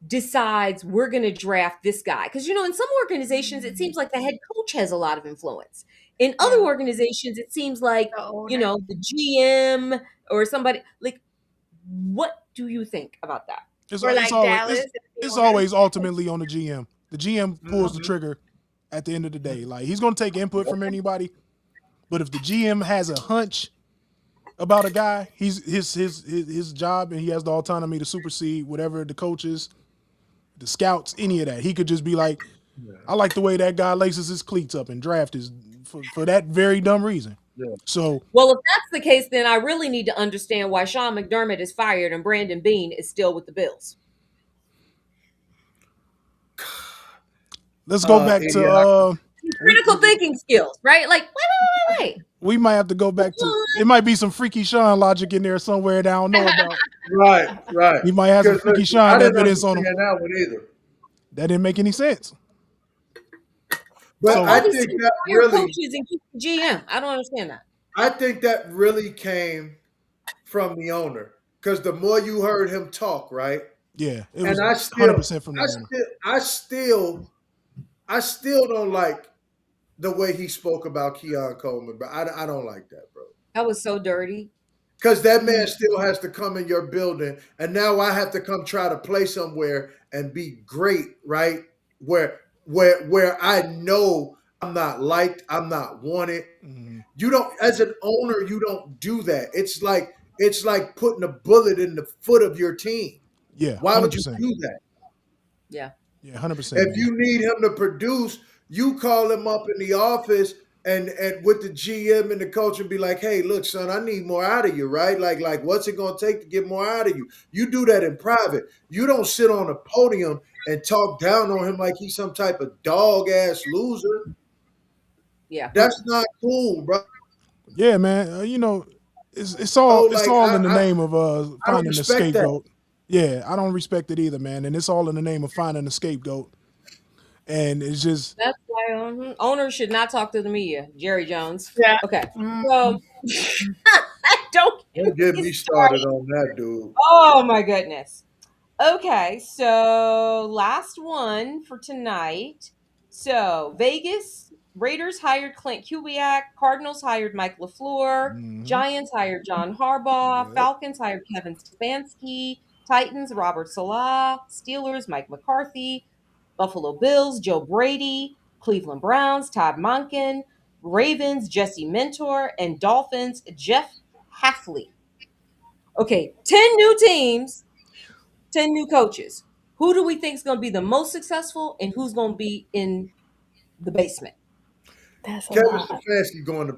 decides we're going to draft this guy? Because, in some organizations, it seems like the head coach has a lot of influence. In other Yeah, organizations, it seems like, the owner. the GM or somebody. Like, what do you think about that? It's Or it's like always Dallas, if the it's owner. always ultimately on the GM. The GM pulls the Mhm. trigger at the end of the day. Like he's gonna take input from anybody, but if the GM has a hunch about a guy, he's his job, and he has the autonomy to supersede whatever the coaches, the scouts, any of that. He could just be like, Yeah. I like the way that guy laces his cleats up and draft is for that very dumb reason. Yeah. So Well, if that's the case, then I really need to understand why Sean McDermott is fired and Brandon Bean is still with the Bills. let's go back to Idiocracy. we Critical thinking skills, right? Like, wait. we might have to go back to it might be some freaky Sean logic in there somewhere that I don't know about. Right, right. He might have some Because freaky listen, I Sean didn't evidence on him. understand that one either. That didn't make any sense. But So All I these think teams that fire really, coaches and keep the GM. I don't understand that. I think that really came from the owner. Because the more you heard him talk, right, yeah, it and was I 100% from the I owner. still, I still, I still don't like the way he spoke about Keon Coleman, but I don't like that, bro. That was so dirty. Because that man Mm. still has to come in your building, and now I have to come try to play somewhere and be great, right? Where I know I'm not liked, I'm not wanted. Mhm. You don't, as an owner, you don't do that. It's like putting a bullet in the foot of your team. Yeah, Why would you 100%. do that? Yeah. Yeah, 100%, If man. you need him to produce, you call him up in the office and with the GM and the coach and be like, "Hey, look, son, I need more out of you, right? Like what's it going to take to get more out of you?" You do that in private. You don't sit on a podium and talk down on him like he's some type of dog ass loser. Yeah. That's not cool, bro. Yeah, man. It's Oh, all it's like all in the name of I don't finding a respect that. scapegoat. Yeah, I don't respect it either, man. And it's all in the name of finding a scapegoat. And it's just That's why owners should not talk to the media. Jerry Jones. Yeah. Okay. Mm. So don't get Don't get me me started. started on that, dude. Oh my goodness. Okay, so last one for tonight. So Vegas Raiders hired Clint Kubiak, Cardinals hired Mike LaFleur, mhm. Giants hired John Harbaugh, Yep. Falcons hired Kevin Stefanski, Titans Robert Salah, Steelers Mike McCarthy, Buffalo Bills Joe Brady, Cleveland Browns Todd Monken, Ravens Jesse Mentor, and Dolphins Jeff Halfley. Okay, 10 new teams, 10 new coaches. Who do we think is going to be the most successful and who's going to be in the basement? That's a Kevin lot. Stefanski going to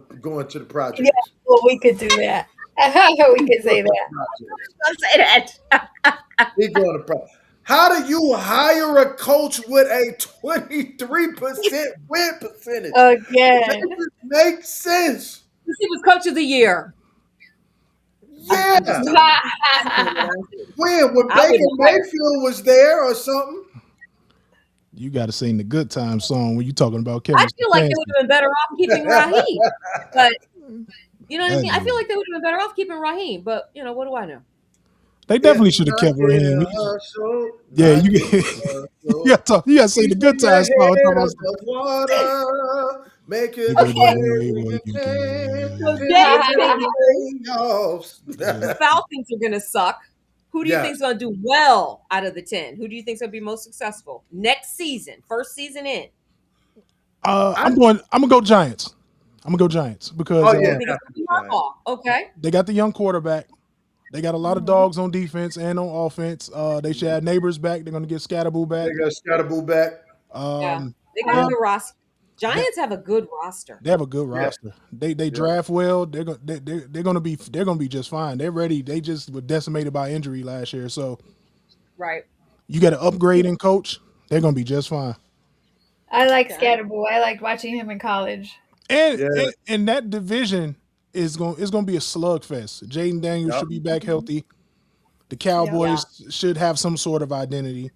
the Yeah, projects. well, we could do that. We could Going say to the that. projects. Don't say that. He going to pro. How do you hire a coach with a 23% win percentage? That Again. just makes sense. He was coach of the year. I'm just Yeah. telling you. That's what I said. When I Baker wouldn't hire. Mayfield was there or something. You got to sing the good time song when you talking about I Kevin feel like they would Stefanski. have been better off keeping Raheem. But you know what I mean? I feel Hey, like they would have been better off keeping Raheem. But what do I know? they It's definitely should have not kept Raheem. their hustle, Yeah, not you their you hustle. you got to say the Keeping good your times song. Talking head about above water, making make the it the Okay, way way you what you can, so can. Jay's finishing opinion, the playoffs. the Yeah. Falcons are going to suck. Who do you think is Yes. going to do well out of the 10? Who do you think is going to be most successful next season, first season in? I I'm gonna go Giants. I'm gonna go Giants because Oh You yeah, think it's going to be definitely Giants. Harbaugh? Okay. they got the young quarterback. They got a lot of Mhm. dogs on defense and on offense. They should have neighbors back. They're gonna get Scatterboo They back. got Scatterboo back. Yeah. Um, They got they a have good roster. they, Giants have a good roster. they have a good Yeah, roster. They yeah. draft well. They're gonna be just fine. They're ready. They just were decimated by injury last year. So Right. you got an upgrade in coach. They're gonna be just fine. I like Okay. Scatterboo. I liked watching him in college. And Yeah. and that division is gonna be a slugfest. Jaden Daniels Yep. should be back Mhm. healthy. The Yep. Yeah. Cowboys should have some sort of identity.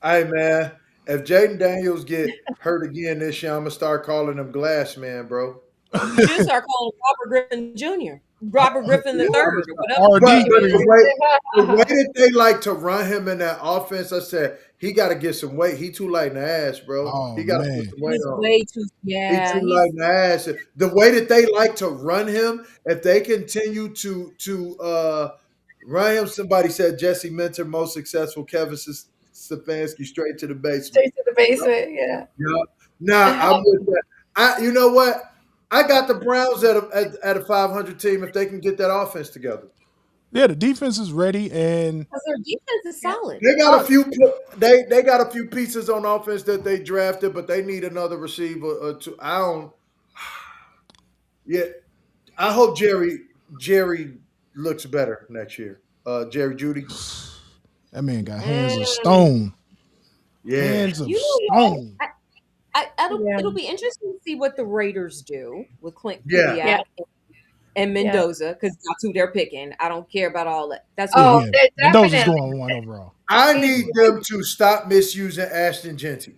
Hey man, if Jaden Daniels get hurt again this year, I'm gonna start calling him Glass Man, bro. You should start calling him Robert Griffin Jr., Robert Griffin the third, or whatever his But RD name but is. Griffin. the way that they like to run him in that offense, I said he got to get some weight. He too light in the ass, bro. Oh He got to put man. some weight He's on. way too. He Yeah, too light he's. in the ass. The way that they like to run him, if they continue to run him, somebody said Jesse Minter most successful, Kevin Stefanski straight to the basement. Straight to the basement. Yeah. Yeah. Nah, I'm with that. You know what? I got the Browns at a 500 team if they can get that offense together. Yeah, the defense is ready, and Because their defense is Yeah. solid. They got a few. They got a few pieces on offense that they drafted, but they need another receiver or two. I don't. Yeah, I hope Jerry looks better next year. Jerry Judy. that man got hands of Mm. stone. Yeah, Hands of You know what? stone. Yeah. It'll be interesting to see what the Raiders do with Clint yeah. Yeah. Kubiak and Mendoza, because that's who they're picking. I don't care about all that. That's who Yeah, they're Oh, yeah. picking. they're Mendoza's definitely. going one overall. I He's, need them to stop misusing Ashton Genty.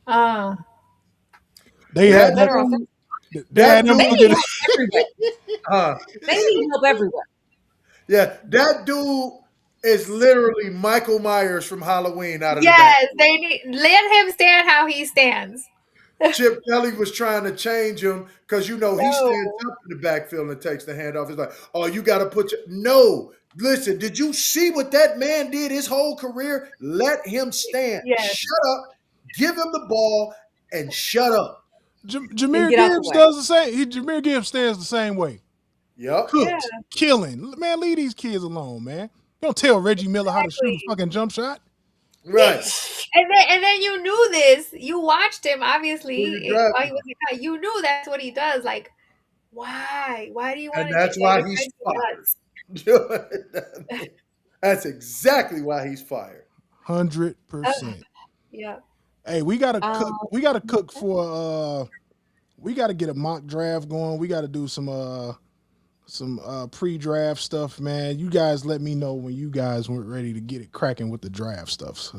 uh, They He's a had That that. better offense. They had that them They dude. looking. need help everywhere. Uh, They need help everywhere. yeah, that dude is literally Michael Myers from Halloween out of the back. yes, they need let him stand how he stands. Chip Kelly was trying to change him because he stands No. up in the backfield and takes the handoff. He's like, "Oh, you got to put your no." Listen, did you see what that man did his whole career? Let him stand. Yes. Shut up. Give him the ball and shut up. And Jameer get out the Gibbs way. does the same. Jameer Gibbs stands the same way. Yep. Yeah. Cooks, killing. Man, leave these kids alone, man. Don't tell Reggie Miller how to shoot a Exactly. fucking jump shot. Right. And then you knew this. You watched him obviously Who you while drafting? he was in college. You knew that's what he does. Like, why? Why do you want And to that's kick why that he's defensive nuts? fired. That's exactly why he's fired. 100%. Yeah. Hey, we gotta cook. Um, We gotta cook for. We gotta get a mock draft going. We gotta do some pre-draft stuff, man. You guys let me know when you guys weren't ready to get it cracking with the draft stuff.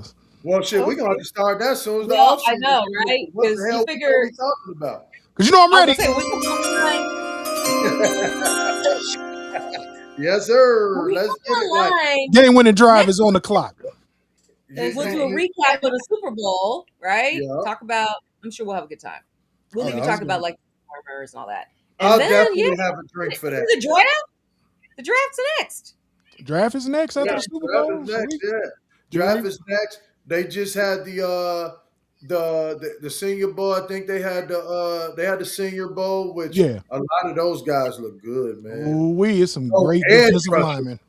Well, shit, we're Okay. going to have to start that as soon as the well, I offseason. know, right? What Because the you hell figure, are we talking about? Cause you know I'm I was ready. gonna say, Yes, sir. when we Let's come get it. Like, online Game winning drive next is on the clock. and we'll do a you- recap of the Super Bowl, right? Yeah. Talk about. I'm sure we'll have a good time. We'll Oh, even yeah, talk it's about gonna- like farmers and all that. And I'll then definitely have a drink for that. the draft. The draft's next. Draft is next after Yeah, the Super draft Bowl. is so next. we- Yeah, draft is next. They just had the Senior Bowl. I think they had the Senior Bowl, which Yeah. a lot of those guys look good, man. Ooh, we it's some Oh, great edge defensive rushers. linemen.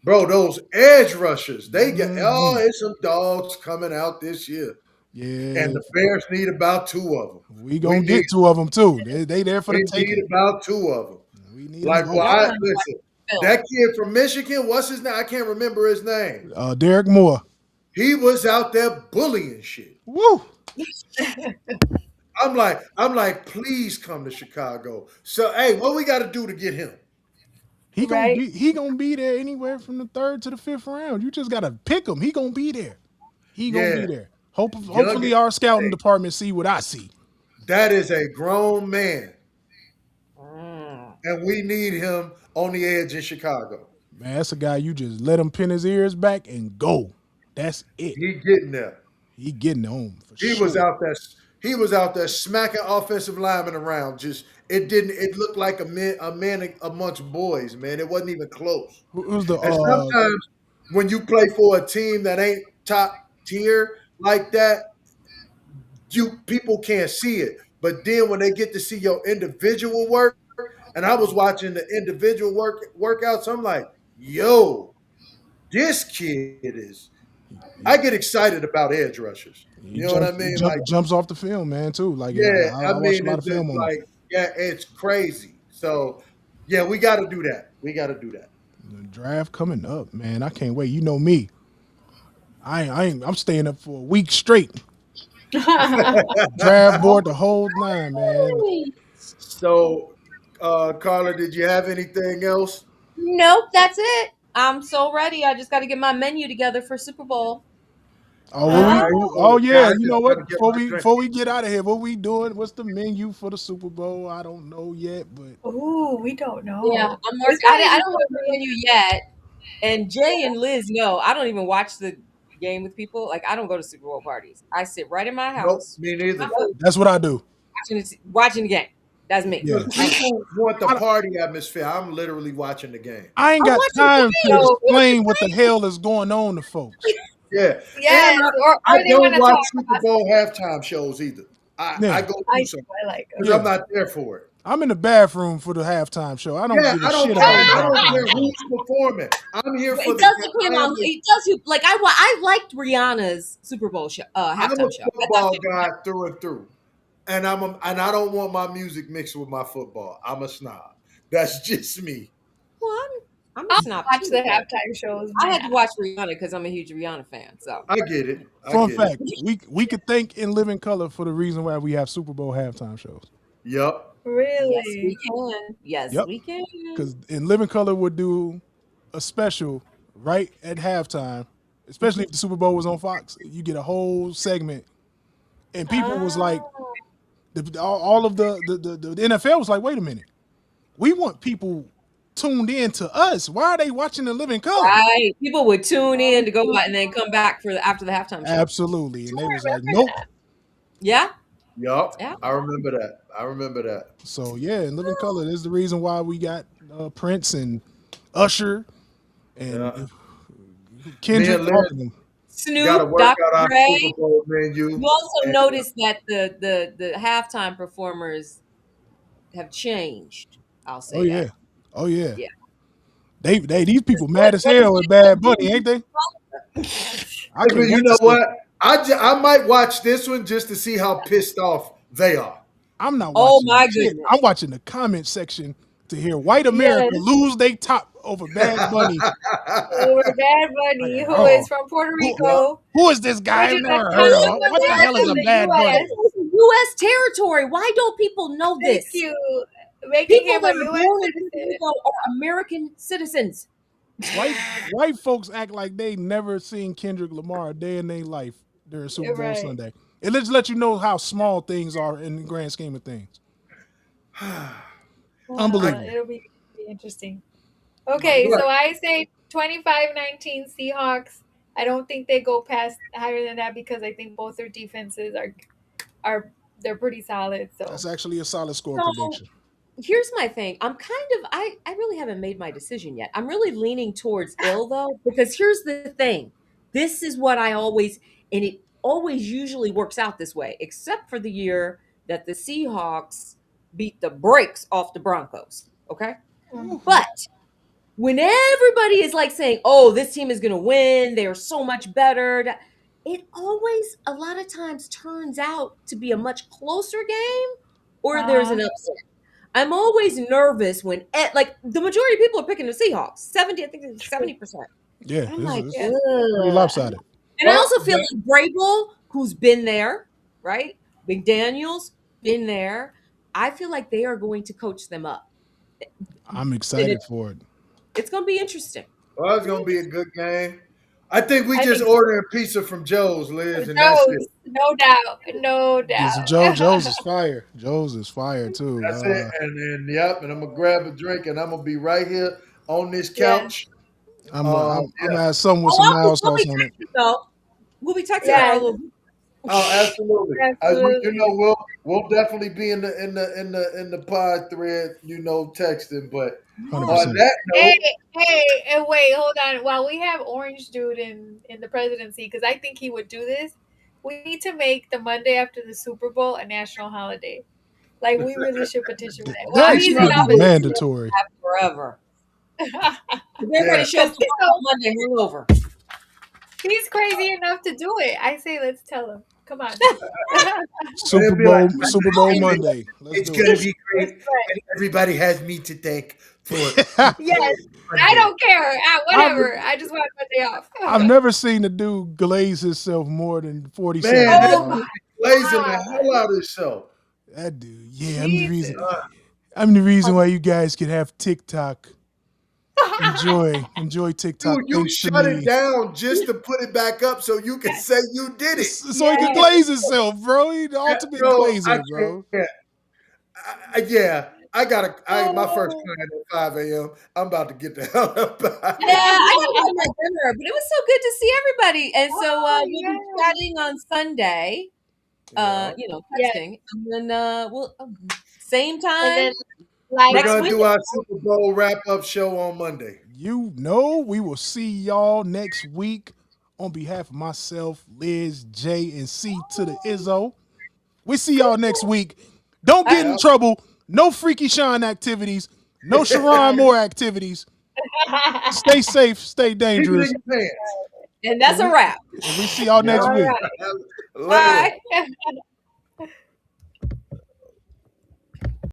Bro, those edge rushers, they get Mhm. it's some dogs coming out this year, Yeah, and the Bears need about two of them. we gonna need- get two of them too. They there for We the need taking. about two of them. We need Like, them well, both. Y'all gonna be listen, Phil. that kid from Michigan, what's his name? I can't remember his name. Derek Moore. He was out there bullying shit. Woo. I'm like, please come to Chicago. So, hey, what we got to do to get him? He gonna Right. be there anywhere from the 3rd to the 5th round. You just gotta pick him. He gonna be there. He gonna Yeah. be there. Hopefully our scouting department see what I see. That is a grown man, Mm. and we need him on the edge in Chicago. Man, that's a guy you just let him pin his ears back and go. That's it. He getting there. He getting home for He sure. was out there. He was out there smacking offensive linemen around. Just it looked like a man amongst boys, man. It wasn't even close. Who's the And sometimes when you play for a team that ain't top tier like that, people can't see it. But then when they get to see your individual work, and I was watching the individual workouts, I'm like, yo, this kid is. I get excited about edge rushers. You know what I mean? Like, jumps off the film, man, too. Like yeah, I watch a lot of film on him. like, yeah, it's crazy. So, yeah, we got to do that. We got to do that. The draft coming up, man. I can't wait. You know me. I'm staying up for a week straight. Draft board the whole nine, man. So, Carla, did you have anything else? Nope, that's it. I'm so ready. I just got to get my menu together for Super Bowl. Oh, All right. oh So yeah, yeah. I You just know got what? to get my drink. Before we get out of here, what we doing? What's the menu for the Super Bowl? I don't know yet, but Ooh, we don't Yeah, know. I'm It's marking. probably I just don't gonna have the be. menu yet. And Jay and Liz know I don't even watch the game with people. Like I don't go to Super Bowl parties. I sit right in my Nope, house, me my neither. food, that's what I do. watching the game. That's me. Yeah, Because people want the I, party atmosphere. I'm literally watching the game. I ain't I'm got watching time the to game. So explain what the hell is going on to folks. Yeah, and yes, I or they don't want to watch talk Super about Bowl something. halftime shows either. I Yeah, go I through do. some I like because them. I'm yeah. not there for it. I'm in the bathroom for the halftime show. I don't Yeah, give a I don't shit about care. the I don't halftime care show. who's performing. I'm here But for it the. does depend I am on. a It does you like I liked Rihanna's Super Bowl show, I'm a halftime show. I thought football she was guy through and through, and and I don't want my music mixed with my football. I'm a snob. That's just me. well. I'm a I'll snob watch too, the but halftime shows, I had man. to watch Rihanna because I'm a huge Rihanna fan. So I get it. I Fun get it. fact: we could thank In Living Color for the reason why we have Super Bowl halftime shows. Yep. yes, we Really? can. Yes, Yep, we can. because In Living Color would do a special right at halftime, especially if the Super Bowl was on Fox. You get a whole segment, and people was Ah, like, all of the NFL was like, wait a minute, we want people tuned in to us. Why are they watching The Living Color? Right. People would tune in to go oh, out and then come back for after the halftime show. Absolutely, I and don't they was like, remember nope. that. Yeah. Yep. Yeah. I remember that. I remember that. So yeah, In Living Color is the reason why we got Prince and Usher and Yeah. Me Kendrick, and all Liz of them. got to Snoop, work Dr. out our Super Dre. Bowl menu. You also And notice that the halftime performers have changed. I'll Oh say that. yeah, oh yeah. Yeah. They these people What mad as what is hell at Bad Bunny, ain't they? I hey, but can't you wait to know see. what? I might watch this one just to see how pissed off they are. I'm not Oh watching my shit. goodness. I'm watching the comment section to hear white America Yes, lose they top over Bad Bunny. over Bad Like, Bunny, who is oh, from Puerto yeah. Rico, Who is this which guy? I've is a never heard of him. What the hell Commonwealth is of a the Bad Bunny? U.S. It's U.S. territory. Why don't people know Thank this? you, making People him that a are U.S. born in Puerto citizen. Rico are American citizens. White folks act like they never seen Kendrick Lamar a day in their life during Super You're Bowl right. Sunday. It just let you know how small things are in the grand scheme of things. Unbelievable. It'll be interesting. Okay, But so I say 25-19 Seahawks. I don't think they go past higher than that because I think both their defenses are they're pretty solid. That's So actually a solid score So prediction. here's my thing. I'm kind of I really haven't made my decision yet. I'm really leaning towards ill though, because here's the thing. This is what I always and it always usually works out this way, except for the year that the Seahawks beat the brakes off the Broncos. Okay. Ooh, mhm. But when everybody is like saying, "Oh, this team is going to win. They are so much better." It always a lot of times turns out to be a much closer game or there's an Uh-huh. upset. I'm always nervous when like the majority of people are picking the Seahawks. 70, I think it's True. 70%. yeah, And I'm this like, is Yeah. pretty ugh. lopsided. And I well, also feel like Brable, who's been there, right? McDaniels, been there. I feel like they are going to coach them up. I'm And excited for it. it's going to be interesting. it's gonna be a good game. I think we I just think so. ordering pizza from Joe's, Liz, and that's it. Joe's, no doubt, no This doubt. Joe's is fire. Joe's is fire too. That's it. And yep, and I'm gonna grab a drink and I'm gonna be right here on this Yes, couch. I'm Yeah. gonna have something with Oh, some mild we'll be sauce on it. texting though. We'll be texting for a yes, little. Oh, absolutely. absolutely. We'll definitely be in the pod thread, texting. But Hundred on percent. that Hey, note, hey, and wait, hold on. While we have Orange Dude in the presidency, because I think he would do this, we need to make the Monday after the Super Bowl a national holiday. Like we really should petition for that. While That he's should in be office, mandatory. Forever. because yeah, Everybody shows up he's on Monday hungover. he's crazy enough to do it. I say let's tell him. Come on. and it'll be like, Super Bowl Monday. Let's it's do gonna it. be That's great, right. and everybody has me to thank for Yes, I Monday. don't care. I've, Whatever. I just want my day off. I've never seen a dude glaze himself more than 40 Man, seconds, that Oh dog. my dude is blazing the God. hell out of himself. That dude. Yeah, I'm the reason. Jesus. Uh, I'm the reason why you guys can have TikTok. Enjoy TikTok. You Thanks to shut it me. down just to put it back up so you can say you did it. So he Yeah. can glaze himself, bro. He the Yeah, ultimate bro, I glazer, bro. can't. Yeah, I gotta. My first Oh, client at 5 a.m. I'm about to get the hell up out Yeah, of I here. gotta go to my dinner, but it was so good to see everybody. And so oh we'll be yeah. chatting on Sunday, Yeah, Yes. texting, and then we'll same And time then live we're next gonna week. do our Super Bowl wrap up show on Monday. You know, we will see y'all next week. On behalf of myself, Liz, J, and C to the Izzo. We see y'all next week. Don't All get right. in Yeah. trouble. No Freaky Shine activities. No Sharon Yes. Moore activities. Stay safe. Stay Keep it in dangerous. your pants. And And that's a we wrap. and we see y'all Yeah. next All week. right. Later. Bye.